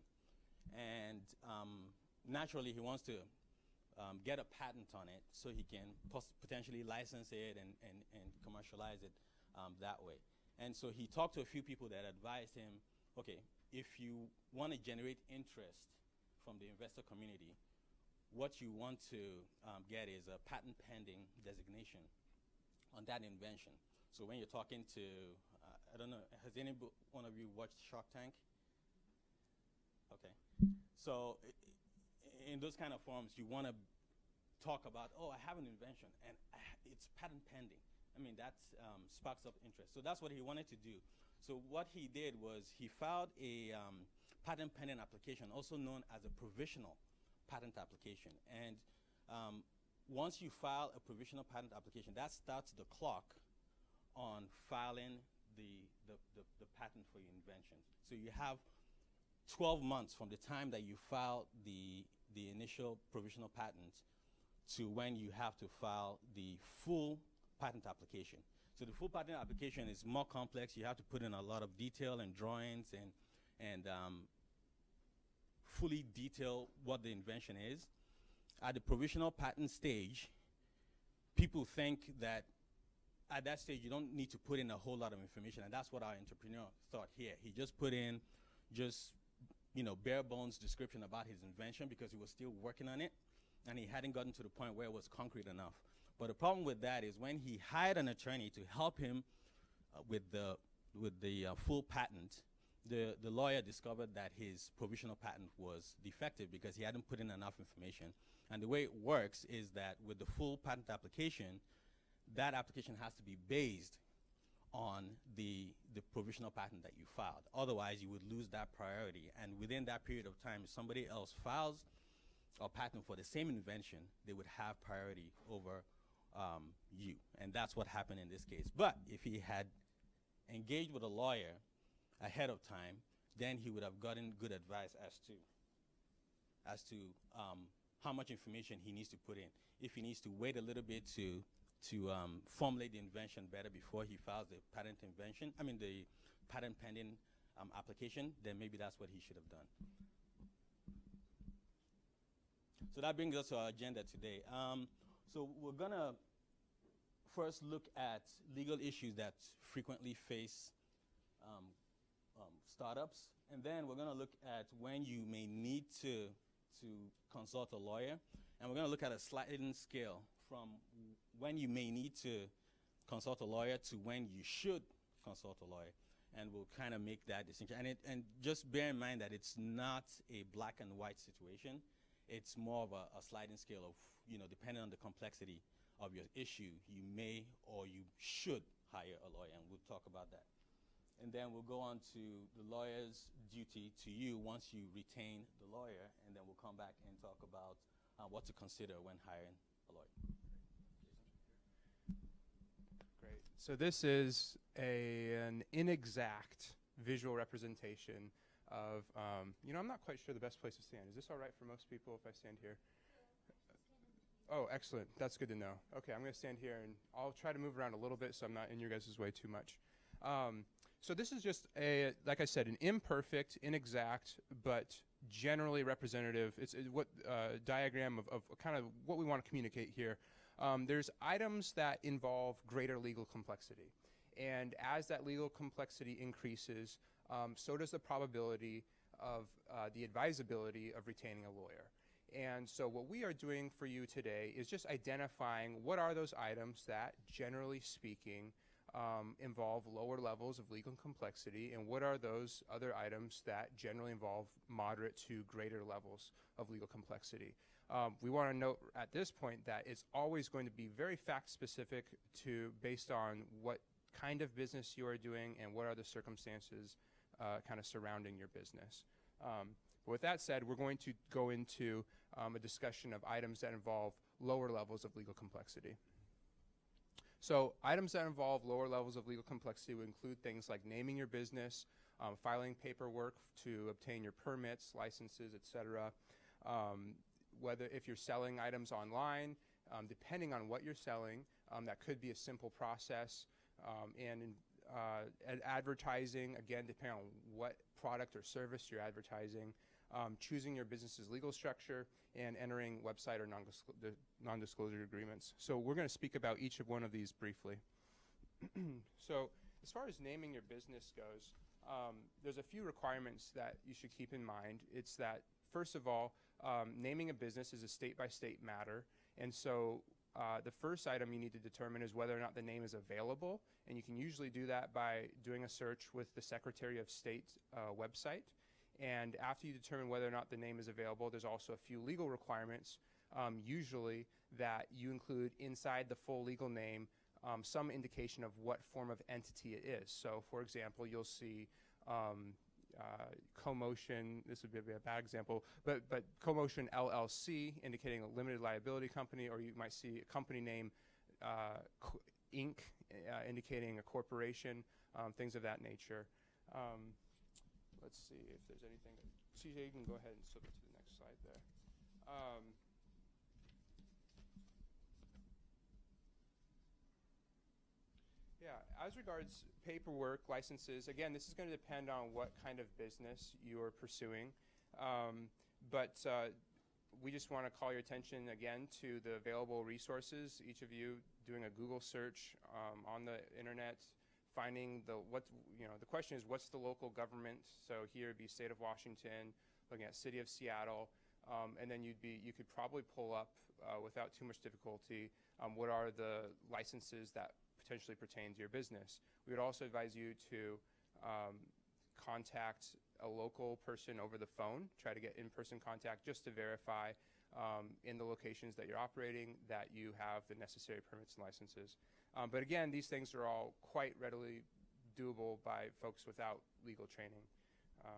and naturally he wants to get a patent on it so he can potentially license it and commercialize it that way. And so he talked to a few people that advised him, okay, if you want to generate interest from the investor community, what you want to get is a patent pending designation on that invention. So when you're talking to, I don't know, has any one of you watched Shark Tank? Okay. So in those kind of forums, you want to talk about, oh, I have an invention, and it's patent pending. I mean, that sparks up interest. So that's what he wanted to do. So what he did was he filed a patent pending application, also known as a provisional patent application. And once you file a provisional patent application, that starts the clock on filing the patent for your invention. So you have 12 months from the time that you file the initial provisional patent to when you have to file the full patent application. So the full patent application is more complex. You have to put in a lot of detail and drawings and fully detail what the invention is. At the provisional patent stage, people think that at that stage you don't need to put in a whole lot of information, and that's what our entrepreneur thought here. He just put in bare bones description about his invention because he was still working on it, and he hadn't gotten to the point where it was concrete enough. But the problem with that is when he hired an attorney to help him with the full patent, the lawyer discovered that his provisional patent was defective because he hadn't put in enough information. And the way it works is that with the full patent application, that application has to be based on the provisional patent that you filed. Otherwise, you would lose that priority. And within that period of time, if somebody else files a patent for the same invention, they would have priority over you. And that's what happened in this case. But if he had engaged with a lawyer ahead of time, then he would have gotten good advice as to how much information he needs to put in. If he needs to wait a little bit to formulate the invention better before he files the patent pending application, then maybe that's what he should have done. So that brings us to our agenda today. So we're going to first look at legal issues that frequently face startups, and then we're going to look at when you may need to consult a lawyer, and we're going to look at a sliding scale from when you may need to consult a lawyer to when you should consult a lawyer, and we'll kind of make that distinction. And just bear in mind that it's not a black and white situation. It's more of a sliding scale of, depending on the complexity of your issue, you may or you should hire a lawyer, and we'll talk about that and then we'll go on to the lawyer's duty to you once you retain the lawyer, and then we'll come back and talk about what to consider when hiring a lawyer. Great. So this is an inexact visual representation of, I'm not quite sure the best place to stand. Is this all right for most people if I stand here? Oh, excellent. That's good to know. Okay, I'm going to stand here, and I'll try to move around a little bit so I'm not in your guys' way too much. So this is just like I said, an imperfect, inexact, but generally representative. It's what diagram of kind of what we want to communicate here. There's items that involve greater legal complexity. And as that legal complexity increases, so does the probability of the advisability of retaining a lawyer. And so what we are doing for you today is just identifying what are those items that, generally speaking, involve lower levels of legal complexity, and what are those other items that generally involve moderate to greater levels of legal complexity. We want to note at this point that it's always going to be very fact-specific based on what kind of business you are doing and what are the circumstances kind of surrounding your business. But with that said, we're going to go into a discussion of items that involve lower levels of legal complexity. So items that involve lower levels of legal complexity would include things like naming your business, filing paperwork to obtain your permits, licenses, etc. If you're selling items online, depending on what you're selling, that could be a simple process. And advertising, again, depending on what product or service you're advertising, choosing your business's legal structure, and entering website or non-disclosure agreements. So we're going to speak about each of one of these briefly. So as far as naming your business goes, there's a few requirements that you should keep in mind. It's that, first of all, naming a business is a state-by-state matter. And so the first item you need to determine is whether or not the name is available. And you can usually do that by doing a search with the Secretary of State's website. And after you determine whether or not the name is available, there's also a few legal requirements, usually that you include inside the full legal name some indication of what form of entity it is. So, for example, you'll see CoMotion, this would be a bad example, but CoMotion LLC, indicating a limited liability company, or you might see a company name, Inc., indicating a corporation, things of that nature. Let's see if there's anything. CJ, you can go ahead and flip it to the next slide there. As regards paperwork, licenses, again, this is going to depend on what kind of business you are pursuing. But we just want to call your attention again to the available resources. Each of you doing a Google search on the internet, finding the question is, what's the local government? So here it'd be state of Washington, looking at city of Seattle, and then you could probably pull up without too much difficulty what are the licenses that potentially pertain to your business. We would also advise you to contact a local person over the phone, try to get in-person contact just to verify in the locations that you're operating that you have the necessary permits and licenses. But again, these things are all quite readily doable by folks without legal training. Go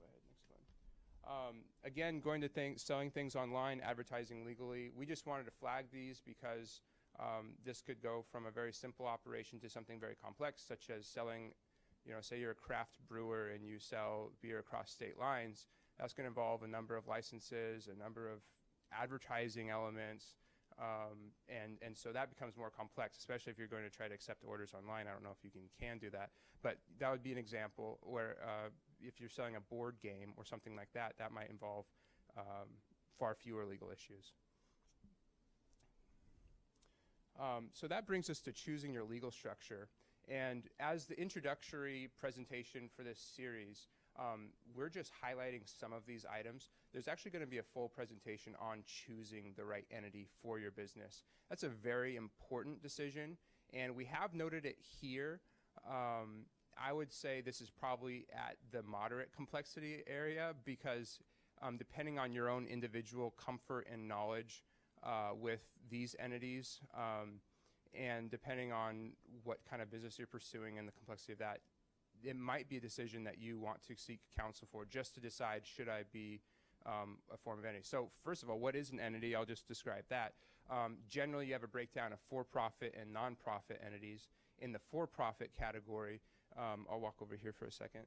ahead, next one. Again, going to selling things online, advertising legally. We just wanted to flag these because this could go from a very simple operation to something very complex, such as selling, say you're a craft brewer and you sell beer across state lines. That's going to involve a number of licenses, a number of advertising elements, and so that becomes more complex, especially if you're going to try to accept orders online. I don't know if you can do that, but that would be an example where if you're selling a board game or something like that, that might involve far fewer legal issues. So that brings us to choosing your legal structure. And as the introductory presentation for this series, we're just highlighting some of these items. There's actually going to be a full presentation on choosing the right entity for your business. That's a very important decision, and we have noted it here. I would say this is probably at the moderate complexity area because depending on your own individual comfort and knowledge with these entities And depending on what kind of business you're pursuing and the complexity of that, it might be a decision that you want to seek counsel for, just to decide, should I be a form of entity. So first of all, what is an entity? I'll just describe that. Generally, you have a breakdown of for-profit and non-profit entities. In the for-profit category, I'll walk over here for a second.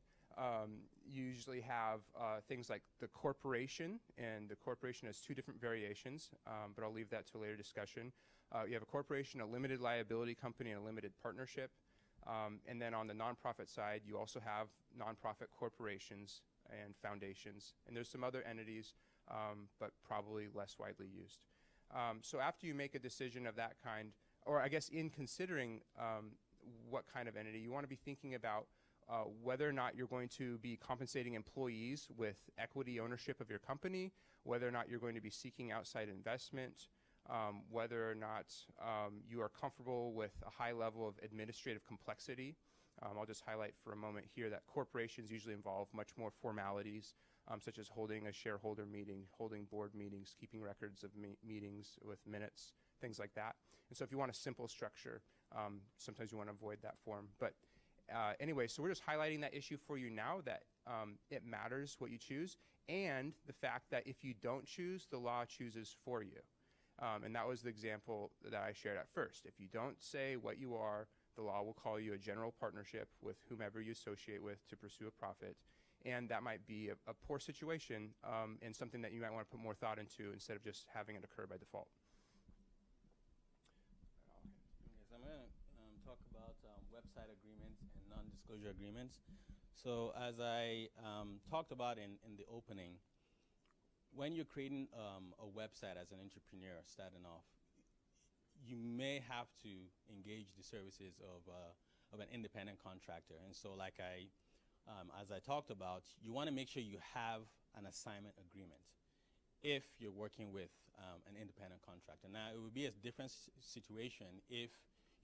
You usually have things like the corporation, and the corporation has two different variations, but I'll leave that to a later discussion. You have a corporation, a limited liability company, and a limited partnership. And then on the nonprofit side, you also have nonprofit corporations and foundations. And there's some other entities, but probably less widely used. So after you make a decision of that kind, or I guess in considering what kind of entity, you want to be thinking about whether or not you're going to be compensating employees with equity ownership of your company, whether or not you're going to be seeking outside investment, whether or not you are comfortable with a high level of administrative complexity. I'll just highlight for a moment here that corporations usually involve much more formalities, such as holding a shareholder meeting, holding board meetings, keeping records of meetings with minutes, things like that. And so if you want a simple structure, sometimes you want to avoid that form. But anyway, so we're just highlighting that issue for you now, that it matters what you choose, and the fact that if you don't choose, the law chooses for you. And that was the example that I shared at first. If you don't say what you are, the law will call you a general partnership with whomever you associate with to pursue a profit. And that might be a poor situation and something that you might want to put more thought into instead of just having it occur by default. Yes, I'm going to talk about website agreements and non-disclosure agreements. So as I talked about in the opening, when you're creating a website as an entrepreneur starting off, you may have to engage the services of an independent contractor. And so like as I talked about, you want to make sure you have an assignment agreement if you're working with an independent contractor. Now, it would be a different situation if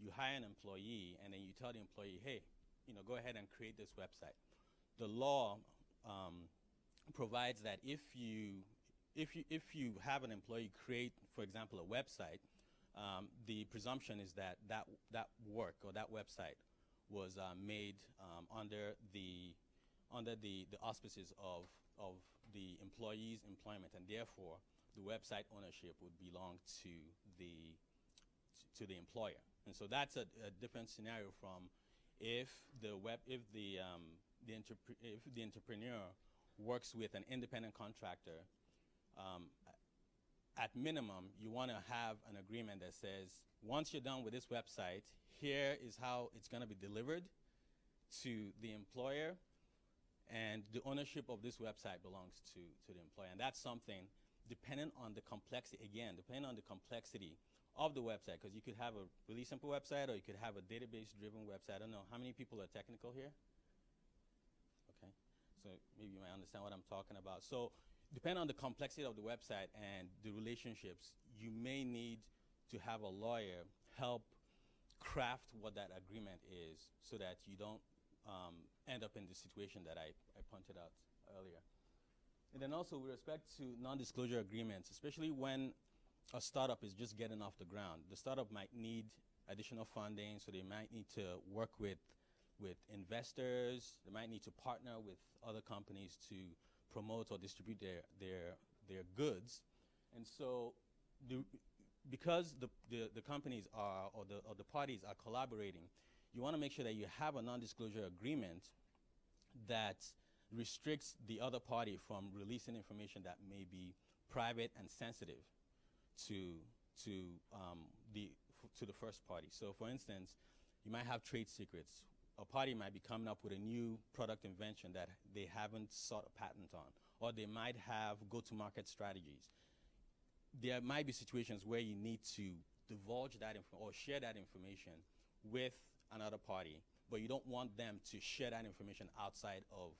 you hire an employee and then you tell the employee, hey, go ahead and create this website. The law provides that if you have an employee create, for example, a website, the presumption is that work or that website was made under the auspices of the employee's employment, and therefore the website ownership would belong to the employer. And so that's a different scenario from if the entrepreneur works with an independent contractor. At minimum, you want to have an agreement that says, once you're done with this website, here is how it's going to be delivered to the employer, and the ownership of this website belongs to the employer. And that's something dependent on the complexity, depending on the complexity of the website, because you could have a really simple website or you could have a database-driven website. I don't know, how many people are technical here? Okay, so maybe you might understand what I'm talking about. So depending on the complexity of the website and the relationships, you may need to have a lawyer help craft what that agreement is so that you don't end up in the situation that I pointed out earlier. And then also with respect to non-disclosure agreements, especially when a startup is just getting off the ground, the startup might need additional funding, so they might need to work with investors, they might need to partner with other companies to promote or distribute their goods. And so because the companies are, or the parties are collaborating, you want to make sure that you have a non-disclosure agreement that restricts the other party from releasing information that may be private and sensitive to the first party. So for instance, you might have trade secrets. A party might be coming up with a new product invention that they haven't sought a patent on, or they might have go-to-market strategies. There might be situations where you need to divulge that or share that information with another party, but you don't want them to share that information outside of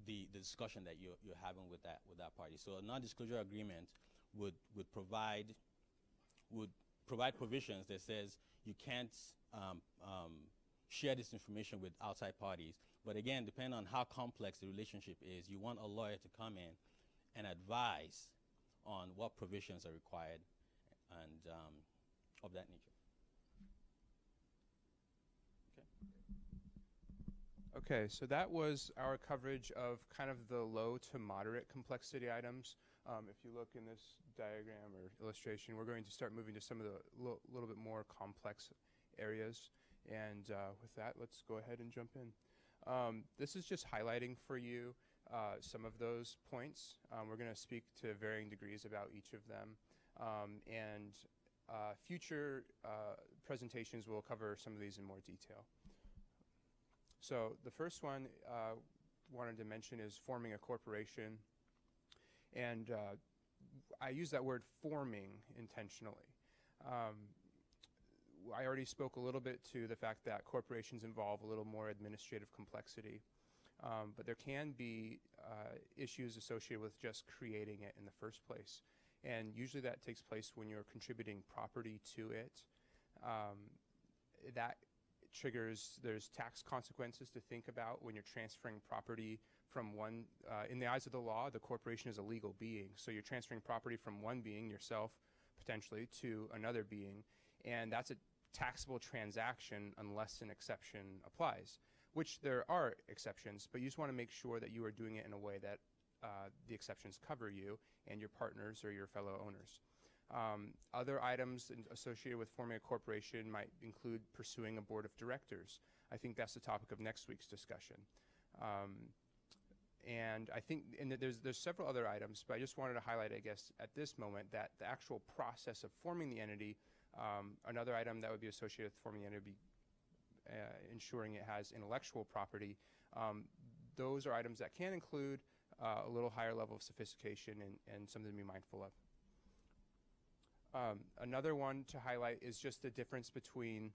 the discussion that you're having with that party. So a non-disclosure agreement would provide provisions that says you can't share this information with outside parties. But again, depending on how complex the relationship is, you want a lawyer to come in and advise on what provisions are required of that nature. Okay, so that was our coverage of kind of the low to moderate complexity items. If you look in this diagram or illustration, we're going to start moving to some of the little bit more complex areas. And with that, let's go ahead and jump in. This is just highlighting for you some of those points. We're going to speak to varying degrees about each of them. And future presentations will cover some of these in more detail. So the first one wanted to mention is forming a corporation. And I use that word forming intentionally. I already spoke a little bit to the fact that corporations involve a little more administrative complexity. But there can be issues associated with just creating it in the first place. And usually that takes place when you're contributing property to it. That triggers, there's tax consequences to think about when you're transferring property from one, in the eyes of the law, the corporation is a legal being. So you're transferring property from one being, yourself, potentially, to another being. And that's a taxable transaction unless an exception applies, which there are exceptions, but you just want to make sure that you are doing it in a way that the exceptions cover you and your partners or your fellow owners. Other items associated with forming a corporation might include pursuing a board of directors. I think that's the topic of next week's discussion. And I think there's several other items, but I just wanted to highlight, I guess, at this moment that the actual process of forming the entity, another item that would be associated with forming the entity would be ensuring it has intellectual property. Those are items that can include a little higher level of sophistication and something to be mindful of. Another one to highlight is just the difference between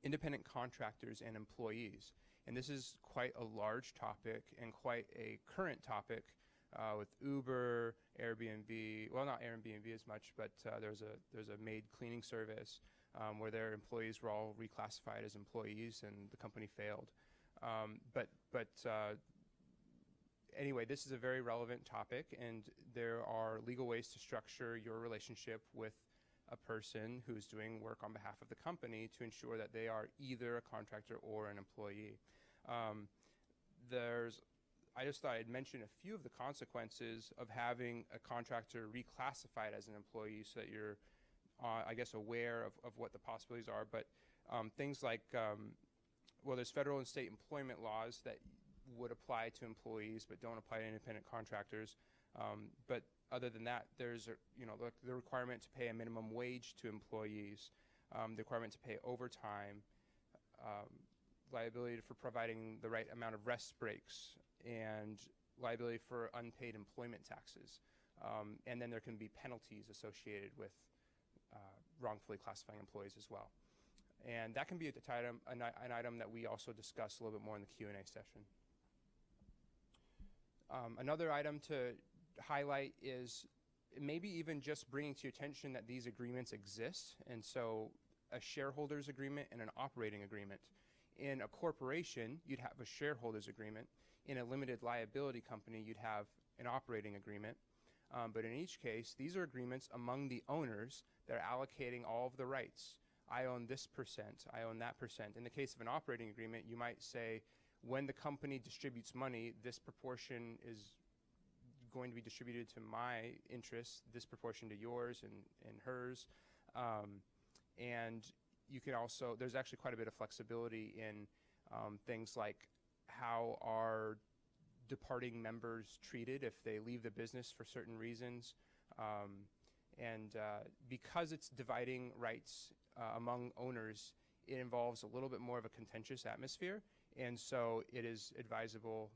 independent contractors and employees. And this is quite a large topic and quite a current topic with Uber, Airbnb, well, not Airbnb as much, but there's a maid cleaning service where their employees were all reclassified as employees and the company failed. Anyway, this is a very relevant topic, and there are legal ways to structure your relationship with a person who's doing work on behalf of the company to ensure that they are either a contractor or an employee. I just thought I'd mention a few of the consequences of having a contractor reclassified as an employee so that you're, I guess, aware of what the possibilities are. But things like, well, there's federal and state employment laws that would apply to employees but don't apply to independent contractors. But other than that, there's the requirement to pay a minimum wage to employees, the requirement to pay overtime, liability for providing the right amount of rest breaks, and liability for unpaid employment taxes. And then there can be penalties associated with wrongfully classifying employees as well. And that can be an item that we also discuss a little bit more in the Q&A session. Another item to highlight is maybe even just bringing to your attention that these agreements exist. And so a shareholders agreement and an operating agreement. In a corporation, you'd have a shareholders agreement. In a limited liability company, you'd have an operating agreement. But in each case, these are agreements among the owners that are allocating all of the rights. I own this percent, I own that percent. In the case of an operating agreement, you might say, when the company distributes money, this proportion is going to be distributed to my interests, this proportion to yours and hers. And you can also, there's actually quite a bit of flexibility in things like how are departing members treated if they leave the business for certain reasons. Because it's dividing rights among owners, it involves a little bit more of a contentious atmosphere. And so it is advisable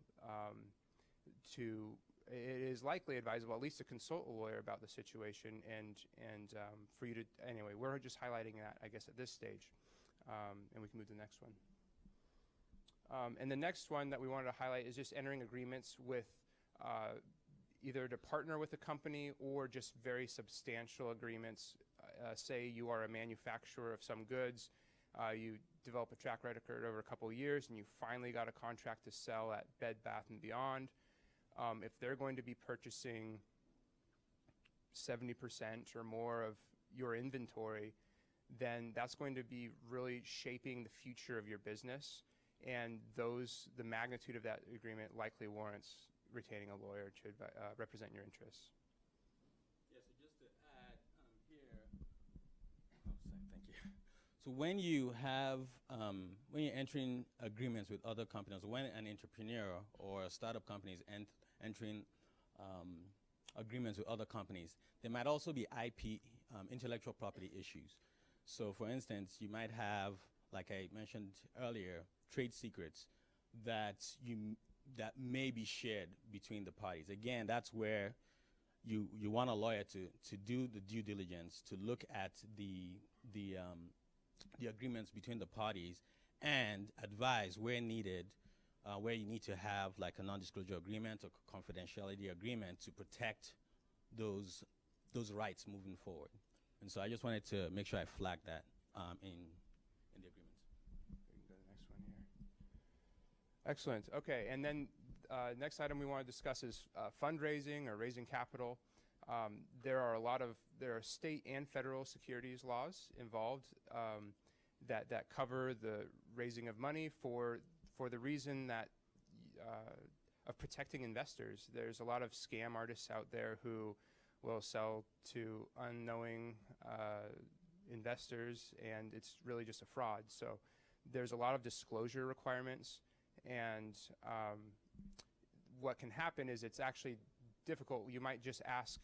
it is likely advisable at least to consult a lawyer about the situation and for you to, anyway, we're just highlighting that, I guess, at this stage. And we can move to the next one. And the next one that we wanted to highlight is just entering agreements with either to partner with a company or just very substantial agreements. Say you are a manufacturer of some goods, you develop a track record over a couple of years, and you finally got a contract to sell at Bed Bath & Beyond. If they're going to be purchasing 70% or more of your inventory, then that's going to be really shaping the future of your business. And the magnitude of that agreement likely warrants retaining a lawyer to represent your interests. Yeah, so just to add here, thank you. So when you have, when you're entering agreements with other companies, when an entrepreneur or a startup company is entering agreements with other companies, there might also be IP, intellectual property issues. So for instance, you might have, like I mentioned earlier, trade secrets that may be shared between the parties. Again, that's where you want a lawyer to do the due diligence, to look at the agreements between the parties and advise where needed, where you need to have like a non-disclosure agreement or confidentiality agreement to protect those rights moving forward. And so I just wanted to make sure I flagged that in the agreements. We can go to the next one here. Excellent. Okay, and then next item we want to discuss is fundraising or raising capital. There are state and federal securities laws involved that cover the raising of money for the reason that of protecting investors. There's a lot of scam artists out there who will sell to unknowing investors, and it's really just a fraud. So there's a lot of disclosure requirements, and what can happen is it's actually difficult. You might just ask,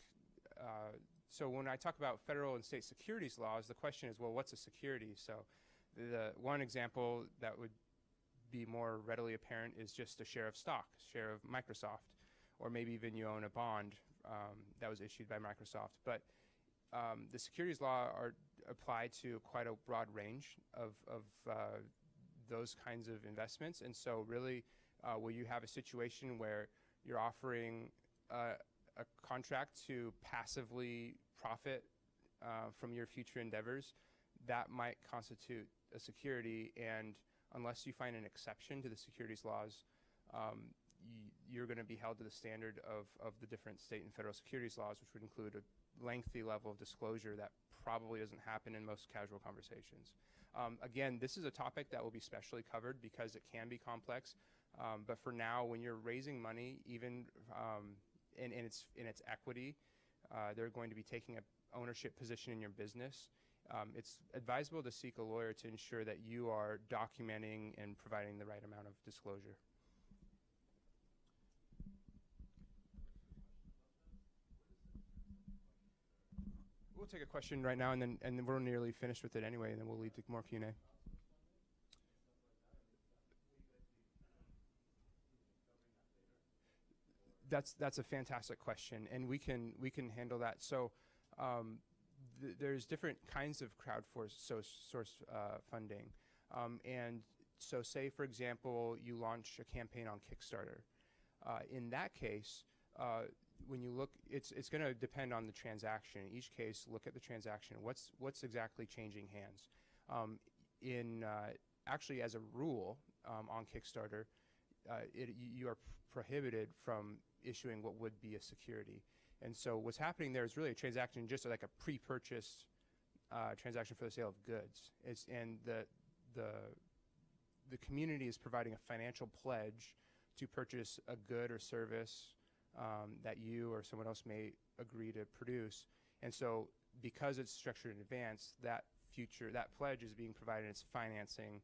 so when I talk about federal and state securities laws, the question is, well, what's a security? So the one example that would be more readily apparent is just a share of stock, share of Microsoft, or maybe even you own a bond that was issued by Microsoft. But the securities law are applied to quite a broad range of those kinds of investments. And so really, will you have a situation where you're offering a contract to passively profit from your future endeavors? That might constitute a security, and unless you find an exception to the securities laws, you're going to be held to the standard of the different state and federal securities laws, which would include a lengthy level of disclosure that probably doesn't happen in most casual conversations. Again, this is a topic that will be specially covered because it can be complex. But for now, when you're raising money, even in its equity, they're going to be taking an ownership position in your business. It's advisable to seek a lawyer to ensure that you are documenting and providing the right amount of disclosure. We'll take a question right now, and then we're nearly finished with it anyway, and then we'll lead to more Q&A. That's a fantastic question, and we can handle that. So there's different kinds of source funding, and so say for example you launch a campaign on Kickstarter. In that case, when you look, it's going to depend on the transaction. In each case, look at the transaction. What's exactly changing hands? Actually, as a rule on Kickstarter, you are prohibited from issuing what would be a security. And so what's happening there is really a transaction, just like a pre-purchase transaction for the sale of goods. And the community is providing a financial pledge to purchase a good or service that you or someone else may agree to produce. And so because it's structured in advance, that pledge is being provided, and it's financing,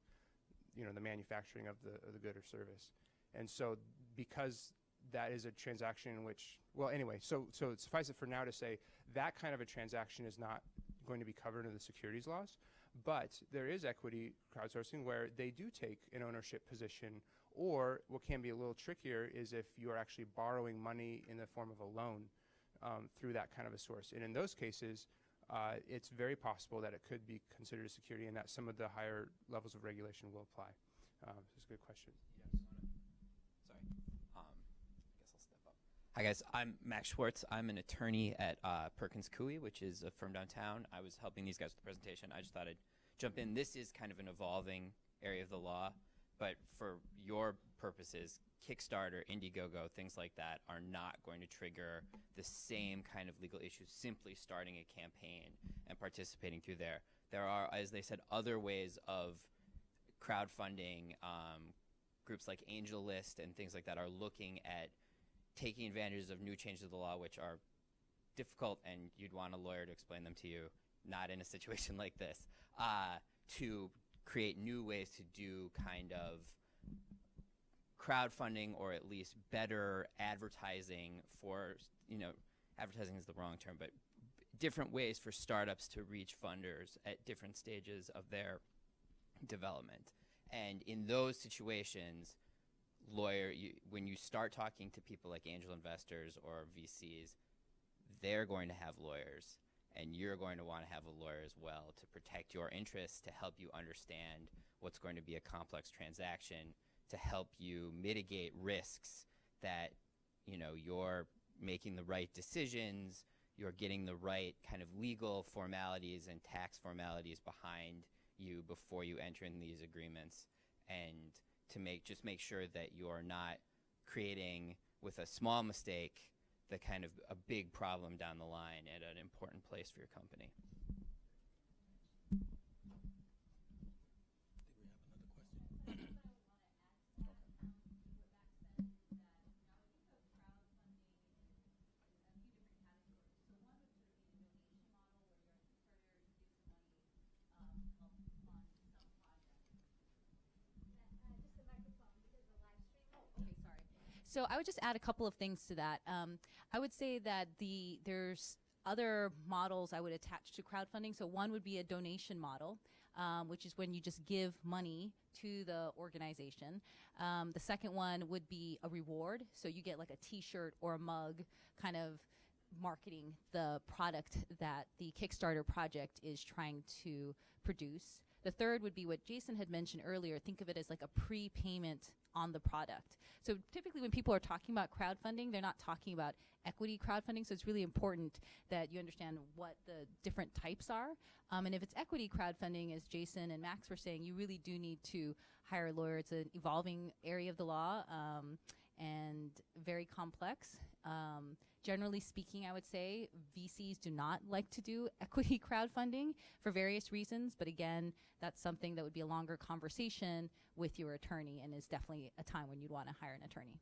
the manufacturing of the good or service. And so because that is a transaction in which, well, anyway, so suffice it for now to say that kind of a transaction is not going to be covered under the securities laws, but there is equity crowdsourcing where they do take an ownership position, or what can be a little trickier is if you are actually borrowing money in the form of a loan through that kind of a source. And in those cases, it's very possible that it could be considered a security and that some of the higher levels of regulation will apply. This is a good question. Hi guys, I'm Max Schwartz. I'm an attorney at Perkins Coie, which is a firm downtown. I was helping these guys with the presentation. I just thought I'd jump in. This is kind of an evolving area of the law, but for your purposes, Kickstarter, Indiegogo, things like that are not going to trigger the same kind of legal issues simply starting a campaign and participating through there. there are, as they said, other ways of crowdfunding. Groups like AngelList and things like that are looking at taking advantages of new changes of the law, which are difficult, and you'd want a lawyer to explain them to you, not in a situation like this, to create new ways to do kind of crowdfunding, or at least better advertising for, advertising is the wrong term, but different ways for startups to reach funders at different stages of their development. And in those situations, when you start talking to people like angel investors or VCs, they're going to have lawyers, and you're going to want to have a lawyer as well to protect your interests, to help you understand what's going to be a complex transaction, to help you mitigate risks that, you're making the right decisions, you're getting the right kind of legal formalities and tax formalities behind you before you enter in these agreements, and to make sure that you're not creating, with a small mistake, the kind of a big problem down the line at an important place for your company. So I would just add a couple of things to that. I would say that there's other models I would attach to crowdfunding. So one would be a donation model, which is when you just give money to the organization. The second one would be a reward. So you get like a t-shirt or a mug kind of marketing the product that the Kickstarter project is trying to produce. The third would be what Jason had mentioned earlier. Think of it as like a prepayment on the product. So typically when people are talking about crowdfunding, they're not talking about equity crowdfunding. So it's really important that you understand what the different types are. And if it's equity crowdfunding, as Jason and Max were saying, you really do need to hire a lawyer. It's an evolving area of the law and very complex. Generally speaking, I would say VCs do not like to do equity crowdfunding for various reasons. But again, that's something that would be a longer conversation with your attorney, and is definitely a time when you'd want to hire an attorney.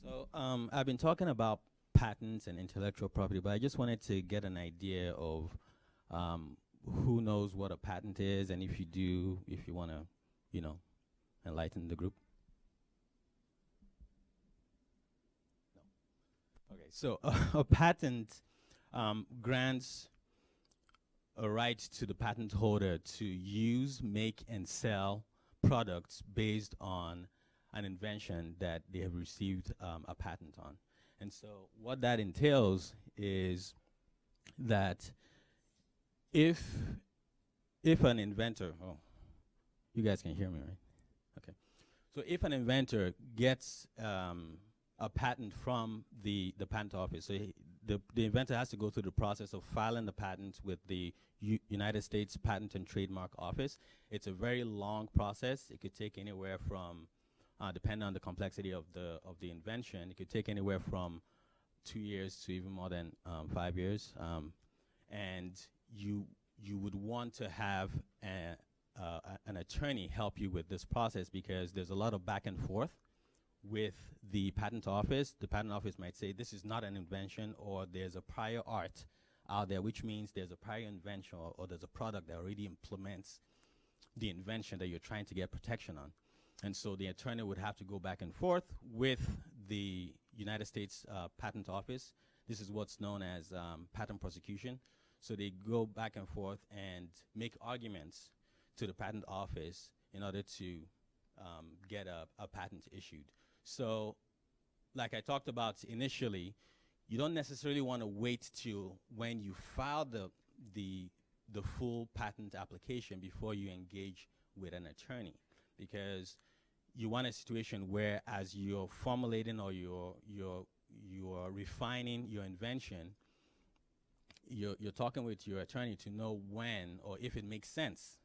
So I've been talking about patents and intellectual property, but I just wanted to get an idea of who knows what a patent is, and if you do, if you want to, enlighten the group. Okay, so a patent grants a right to the patent holder to use, make, and sell products based on an invention that they have received a patent on. And so what that entails is that if an inventor, you guys can hear me, right? Okay. So if an inventor gets a patent from the patent office, so the inventor has to go through the process of filing the patent with the United States Patent and Trademark Office. It's a very long process. It could take anywhere from, depending on the complexity of the invention, it could take anywhere from 2 years to even more than 5 years. And you would want to have an attorney help you with this process, because there's a lot of back and forth with the patent office. The patent office might say this is not an invention, or there's a prior art out there, which means there's a prior invention, or there's a product that already implements the invention that you're trying to get protection on. And so the attorney would have to go back and forth with the United States Patent Office. This is what's known as patent prosecution. So they go back and forth and make arguments to the patent office in order to get a patent issued. So like I talked about initially, you don't necessarily want to wait till when you file the full patent application before you engage with an attorney, because you want a situation where, as you're formulating or you're refining your invention, you're talking with your attorney to know when or if it makes sense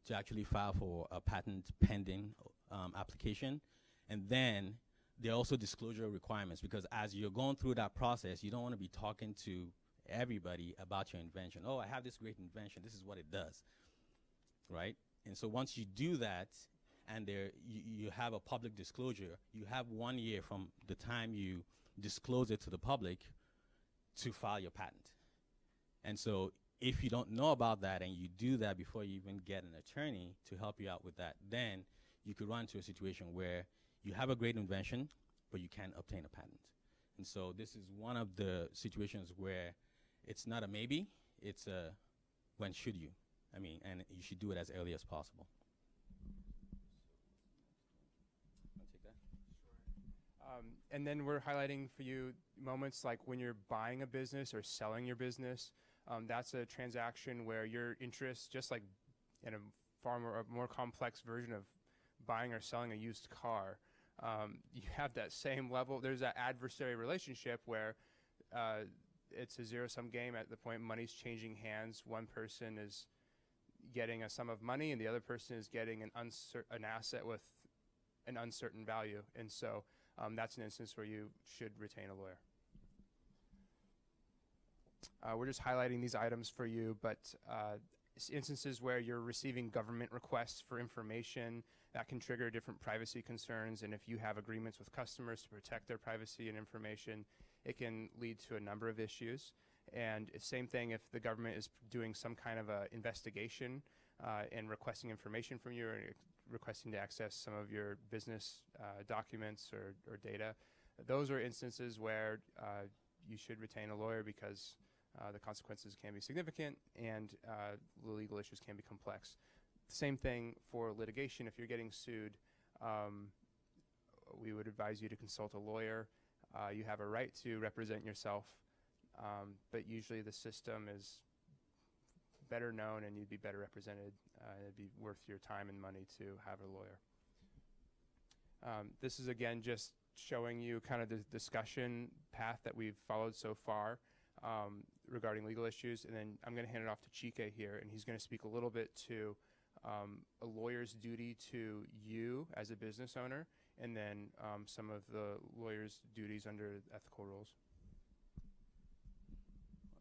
to actually file for a patent pending application. And then there are also disclosure requirements, because as you're going through that process, you don't want to be talking to everybody about your invention. Oh, I have this great invention. This is what it does, right? And so once you do that, and you have a public disclosure, you have 1 year from the time you disclose it to the public to file your patent. And so if you don't know about that and you do that before you even get an attorney to help you out with that, then you could run into a situation where you have a great invention, but you can't obtain a patent. And so this is one of the situations where it's not a maybe, it's a when should you? I mean, and you should do it as early as possible. Want to take that? And then we're highlighting for you moments like when you're buying a business or selling your business. That's a transaction where your interest, just like in a far more complex version of buying or selling a used car, you have that same level. There's that adversary relationship where it's a zero-sum game at the point money's changing hands. One person is getting a sum of money and the other person is getting an asset with an uncertain value. And so that's an instance where you should retain a lawyer. We're just highlighting these items for you, but instances where you're receiving government requests for information, that can trigger different privacy concerns, and if you have agreements with customers to protect their privacy and information, it can lead to a number of issues. And same thing if the government is doing some kind of a investigation and requesting information from you or requesting to access some of your business documents or data. Those are instances where you should retain a lawyer because the consequences can be significant and the legal issues can be complex. Same thing for litigation. If you're getting sued, we would advise you to consult a lawyer. You have a right to represent yourself, but usually the system is better known and you'd be better represented. It'd be worth your time and money to have a lawyer. This is again just showing you kind of the discussion path that we've followed so far regarding legal issues, and then I'm going to hand it off to Chike here, and he's going to speak a little bit to a lawyer's duty to you as a business owner, and then some of the lawyer's duties under ethical rules.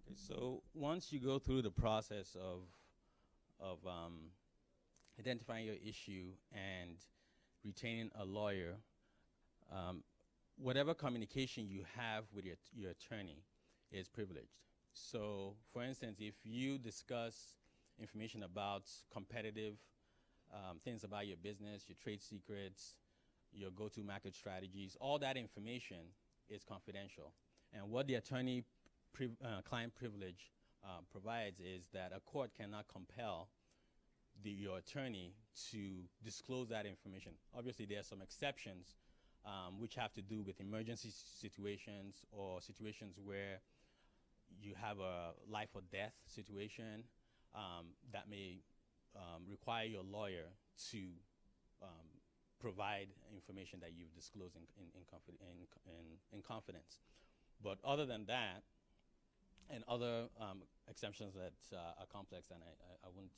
Okay, so once you go through the process of identifying your issue and retaining a lawyer, whatever communication you have with your attorney is privileged. So, for instance, if you discuss information about competitive things about your business, your trade secrets, your go-to-market strategies, all that information is confidential. And what the attorney-client privilege provides is that a court cannot compel your attorney to disclose that information. Obviously, there are some exceptions which have to do with emergency situations or situations where you have a life or death situation that may require your lawyer to provide information that you've disclosed in confidence. But other than that, and other exceptions that are complex and I wouldn't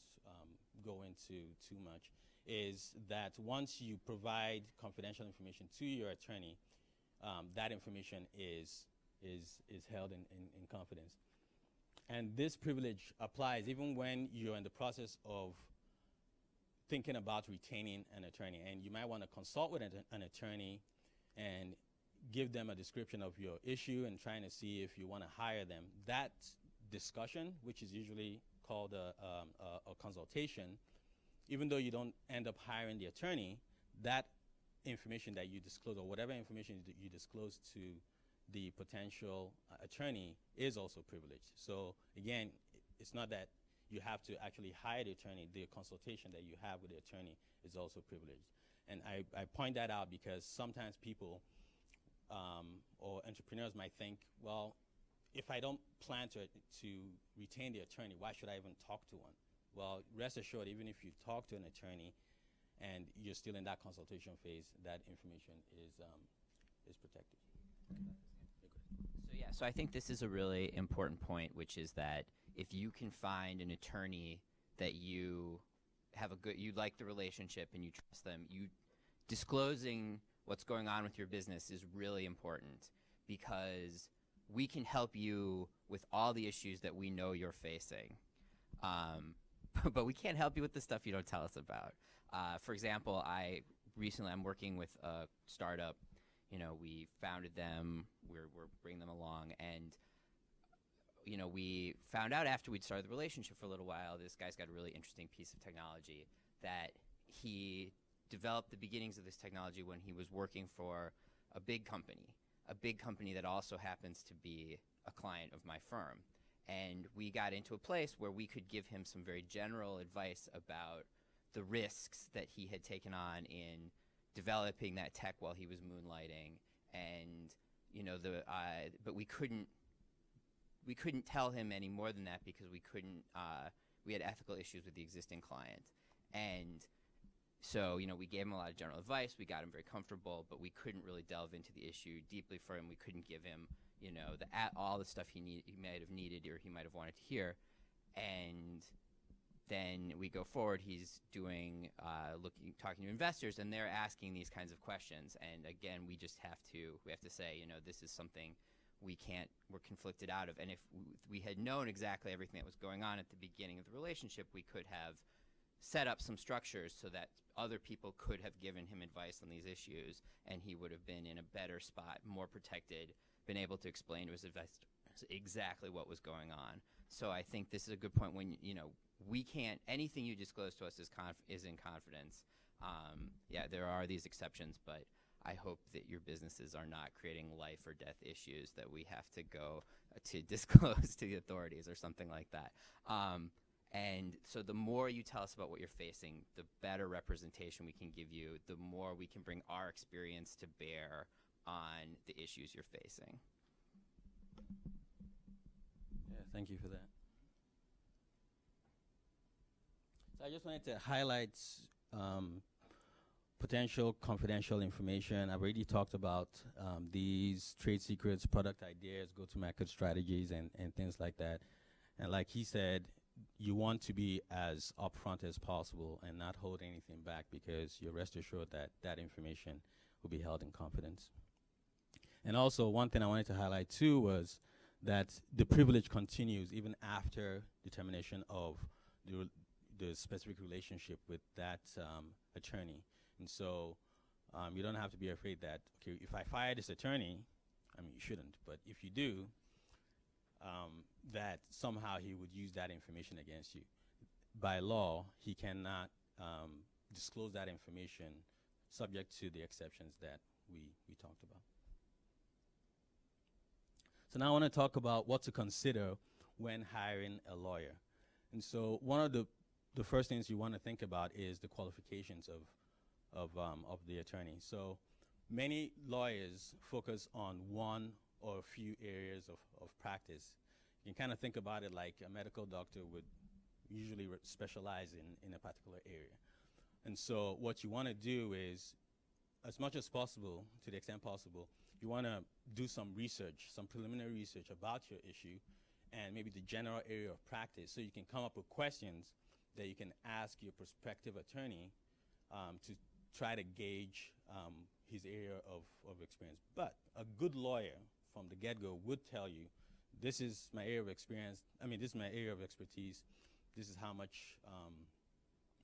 go into too much, is that once you provide confidential information to your attorney, that information is held in confidence. And this privilege applies even when you're in the process of thinking about retaining an attorney. And you might want to consult with an attorney and give them a description of your issue and trying to see if you want to hire them. That discussion, which is usually called a consultation, even though you don't end up hiring the attorney, that information that you disclose or whatever information you disclose to the potential attorney is also privileged. So again, it's not that you have to actually hire the attorney. The consultation that you have with the attorney is also privileged. And I point that out because sometimes people or entrepreneurs might think, well, if I don't plan to retain the attorney, why should I even talk to one? Well, rest assured, even if you talk to an attorney and you're still in that consultation phase, that information is protected. So I think this is a really important point, which is that if you can find an attorney that you like the relationship and you trust them, disclosing what's going on with your business is really important, because we can help you with all the issues that we know you're facing. But we can't help you with the stuff you don't tell us about. For example, I'm working with a startup. You know, we founded them, we're bringing them along, and you know, we found out after we'd started the relationship for a little while, this guy's got a really interesting piece of technology that he developed the beginnings of this technology when he was working for a big company that also happens to be a client of my firm. And we got into a place where we could give him some very general advice about the risks that he had taken on in developing that tech while he was moonlighting. And, you know, but we couldn't tell him any more than that because we had ethical issues with the existing client. And so, you know, we gave him a lot of general advice, we got him very comfortable, but we couldn't really delve into the issue deeply for him. We couldn't give him, you know, all the stuff he might have needed or he might have wanted to hear. And then we go forward, he's doing, talking to investors, and they're asking these kinds of questions. And again, we have to say, you know, this is something we're conflicted out of. And if we had known exactly everything that was going on at the beginning of the relationship, we could have set up some structures so that other people could have given him advice on these issues, and he would have been in a better spot, more protected, been able to explain to his investors exactly what was going on. So I think this is a good point when, you know, we can't, anything you disclose to us is in confidence. Yeah, there are these exceptions, but I hope that your businesses are not creating life or death issues that we have to go to disclose to the authorities or something like that. And so the more you tell us about what you're facing, the better representation we can give you, the more we can bring our experience to bear on the issues you're facing. Yeah, thank you for that. So I just wanted to highlight potential confidential information. I've already talked about these trade secrets, product ideas, go-to-market strategies, and things like that. And like he said, you want to be as upfront as possible and not hold anything back, because you're rest assured that that information will be held in confidence. And also, one thing I wanted to highlight too was that the privilege continues even after determination of the specific relationship with that attorney. And so you don't have to be afraid that, okay, if I fire this attorney, I mean, you shouldn't, but if you do, that somehow he would use that information against you. By law, he cannot disclose that information subject to the exceptions that we talked about. So now I want to talk about what to consider when hiring a lawyer. And so one of the first things you want to think about is the qualifications of the attorney. So many lawyers focus on one or a few areas of practice. You can kind of think about it like a medical doctor would usually specialize in a particular area. And so what you want to do is, as much as possible, to the extent possible, you want to do some research, some preliminary research about your issue and maybe the general area of practice, so you can come up with questions that you can ask your prospective attorney to try to gauge his area of experience. But a good lawyer from the get-go would tell you, this is my area of experience, this is my area of expertise, this is how much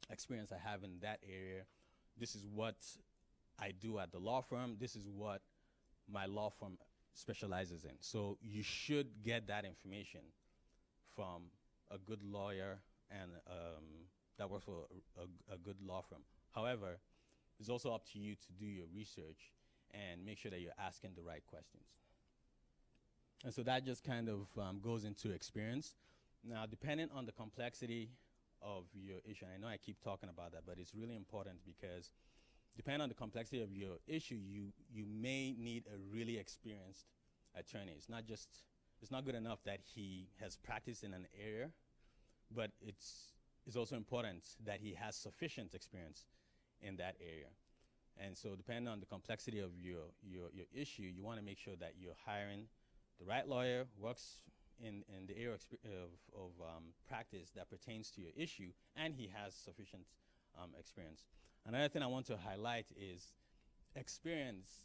experience I have in that area, this is what I do at the law firm, this is what my law firm specializes in. So you should get that information from a good lawyer and that works for a good law firm. However, it's also up to you to do your research and make sure that you're asking the right questions. And so that just kind of goes into experience. Now, depending on the complexity of your issue, and I know I keep talking about that, but it's really important because depending on the complexity of your issue, you may need a really experienced attorney. It's not good enough that he has practiced in an area, but it's also important that he has sufficient experience in that area. And so depending on the complexity of your issue, you want to make sure that you're hiring the right lawyer, works in the area of practice that pertains to your issue, and he has sufficient experience. Another thing I want to highlight is experience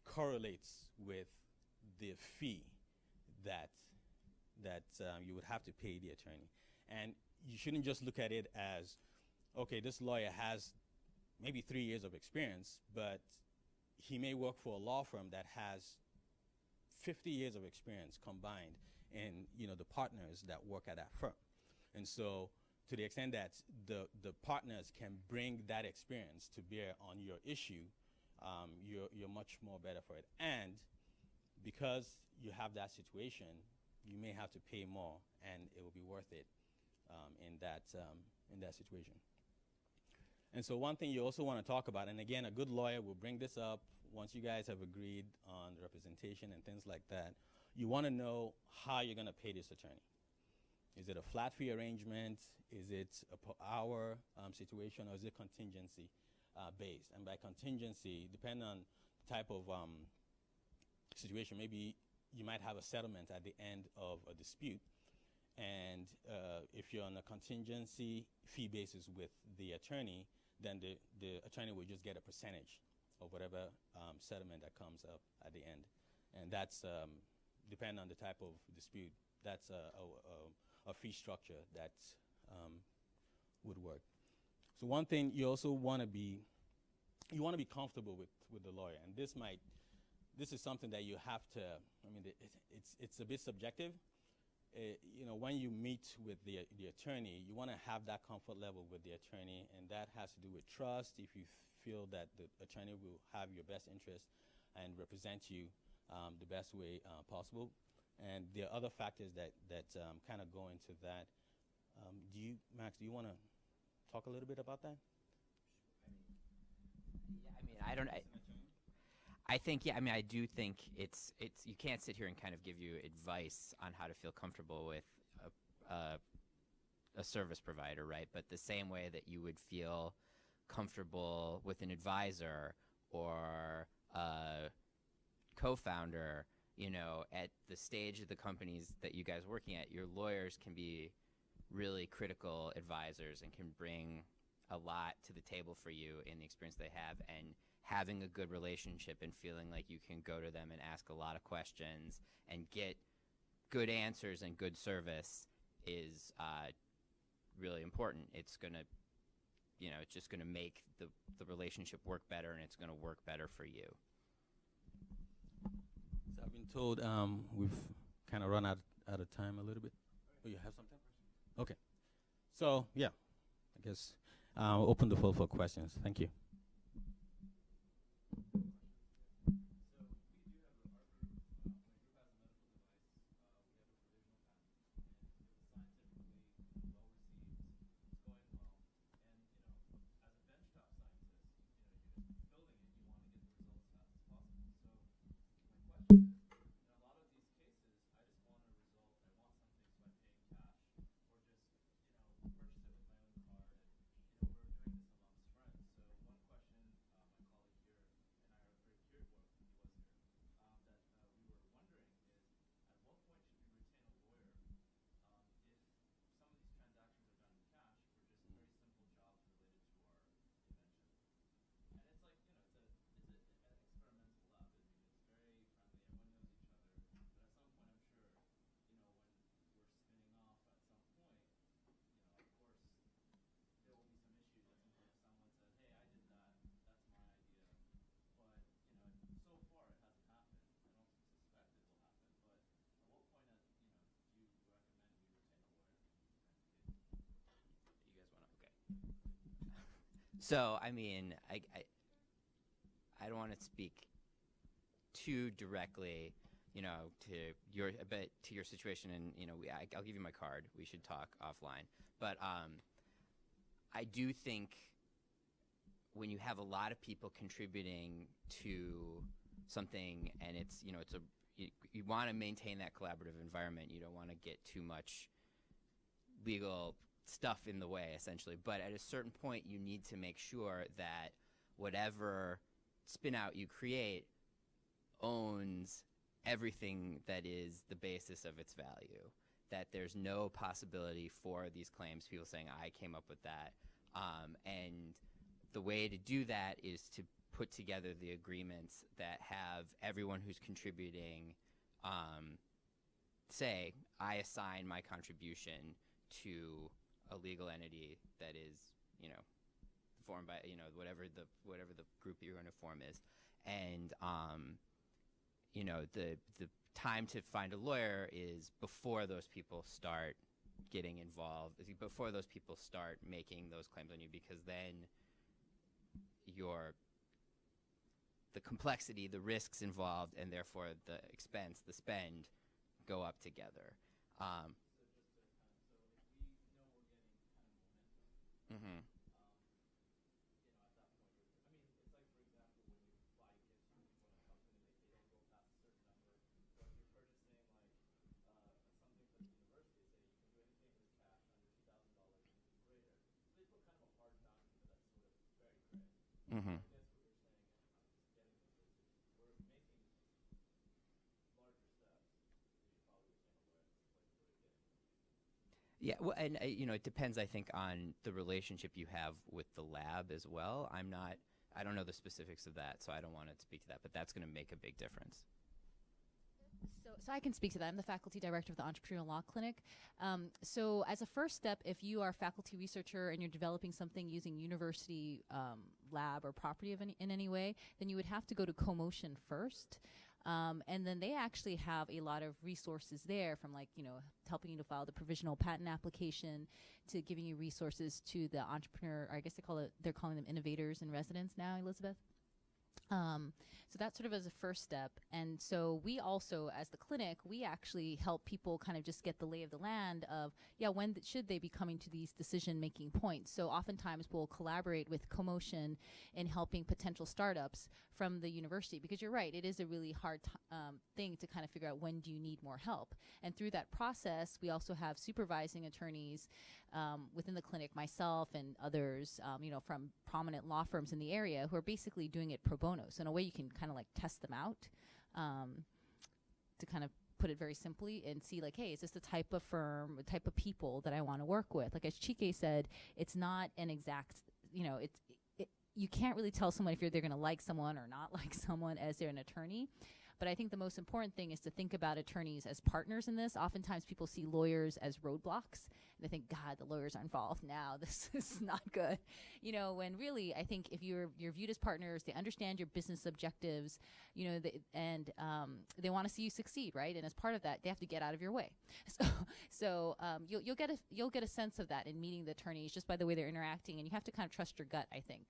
correlates with the fee that you would have to pay the attorney. And you shouldn't just look at it as, okay, this lawyer has maybe 3 years of experience, but he may work for a law firm that has 50 years of experience combined in, the partners that work at that firm. And so to the extent that the partners can bring that experience to bear on your issue, you're much more better for it. And because you have that situation, you may have to pay more, and it will be worth it in that situation. And so one thing you also want to talk about, and again, a good lawyer will bring this up once you guys have agreed on representation and things like that. You want to know how you're going to pay this attorney. Is it a flat fee arrangement? Is it a per hour situation, or is it contingency based? And by contingency, depending on the type of situation, maybe you might have a settlement at the end of a dispute. And if you're on a contingency fee basis with the attorney, then the attorney will just get a percentage of whatever settlement that comes up at the end. And that's, depending on the type of dispute, that's a fee structure that would work. So one thing you also want to be, comfortable with the lawyer. And this is something that you have to, it's a bit subjective. When you meet with the attorney, you want to have that comfort level with the attorney, and that has to do with trust. If you feel that the attorney will have your best interest and represent you the best way possible. And there are other factors that kind of go into that. Max, do you want to talk a little bit about that? I do think it's you can't sit here and kind of give you advice on how to feel comfortable with a service provider, right? But the same way that you would feel comfortable with an advisor or a co-founder, at the stage of the companies that you guys are working at, your lawyers can be really critical advisors and can bring a lot to the table for you in the experience they have. And having a good relationship and feeling like you can go to them and ask a lot of questions and get good answers and good service is really important. It's going to, it's just going to make the relationship work better, and it's going to work better for you. So I've been told we've kind of run out of time a little bit. Oh, you have something? Okay. So, yeah, I guess I'll open the floor for questions. Thank you. So, I don't want to speak too directly, to your situation, and I'll give you my card. We should talk offline. But I do think when you have a lot of people contributing to something, and it's you want to maintain that collaborative environment. You don't want to get too much legal stuff in the way, essentially. But at a certain point, you need to make sure that whatever spin out you create owns everything that is the basis of its value, that there's no possibility for these claims, people saying, I came up with that. And the way to do that is to put together the agreements that have everyone who's contributing say I assign my contribution to a legal entity that is, formed by, whatever the group you're going to form is, and the time to find a lawyer is before those people start getting involved, before those people start making those claims on you, because then the complexity, the risks involved, and therefore the expense, the spend, go up together. Mm-hmm. Mm-hmm. Yeah, well, and it depends, I think, on the relationship you have with the lab as well. I don't know the specifics of that, so I don't want to speak to that, but that's going to make a big difference. So I can speak to that. I'm the faculty director of the Entrepreneurial Law Clinic. So as a first step, if you are a faculty researcher and you're developing something using university lab or property in any way, then you would have to go to CoMotion first. And then they actually have a lot of resources there, from helping you to file the provisional patent application to giving you resources to the entrepreneur, or I guess they're calling them innovators in residence now, Elizabeth. So that's sort of as a first step. And so we also, as the clinic, we actually help people kind of just get the lay of the land of, when should they be coming to these decision-making points. So oftentimes we'll collaborate with CoMotion in helping potential startups from the university, because you're right, it is a really hard thing to kind of figure out when do you need more help. And through that process, we also have supervising attorneys within the clinic, myself and others, from prominent law firms in the area, who are basically doing it pro bono. So in a way you can kind of test them out, to kind of put it very simply, and see hey, is this the type of firm, the type of people that I want to work with? Like as Chike said, it's not an exact, you can't really tell someone if they're going to like someone or not like someone as they're an attorney. But I think the most important thing is to think about attorneys as partners in this. Oftentimes people see lawyers as roadblocks. They think, God, the lawyers are involved now. This is not good. When really, I think if you're viewed as partners, they understand your business objectives, and they want to see you succeed, right? And as part of that, they have to get out of your way. So you'll get a sense of that in meeting the attorneys just by the way they're interacting, and you have to kind of trust your gut, I think.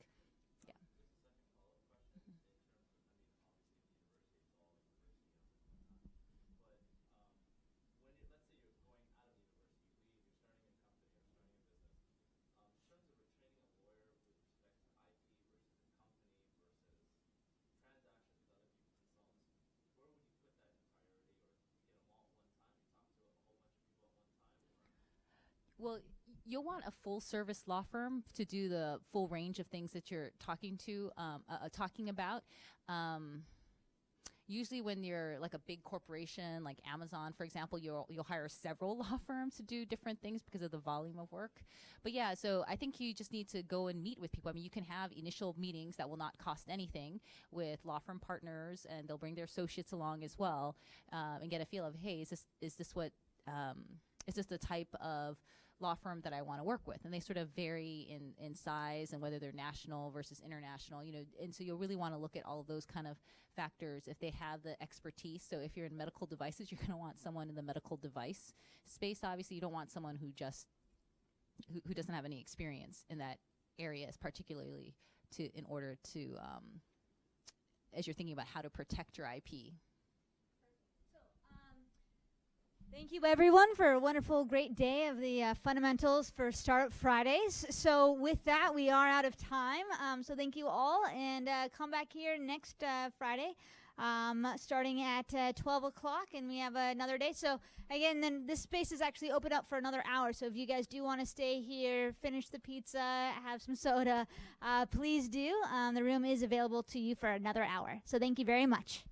Well, you'll want a full-service law firm to do the full range of things that you're talking about. Usually when you're like a big corporation like Amazon, for example, you'll hire several law firms to do different things because of the volume of work. But yeah, so I think you just need to go and meet with people. I mean, you can have initial meetings that will not cost anything with law firm partners, and they'll bring their associates along as well, and get a feel of, hey, is this the type of law firm that I want to work with? And they sort of vary in size and whether they're national versus international, and so you'll really want to look at all of those kind of factors if they have the expertise. So if you're in medical devices, you're going to want someone in the medical device space. Obviously, you don't want someone who doesn't have any experience in that area, particularly in order to as you're thinking about how to protect your IP. Thank you, everyone, for a wonderful, great day of the fundamentals for Startup Fridays. So with that, we are out of time. So thank you all, and come back here next Friday, starting at 12 o'clock, and we have another day. So again, then this space is actually open up for another hour. So if you guys do want to stay here, finish the pizza, have some soda, please do. The room is available to you for another hour. So thank you very much.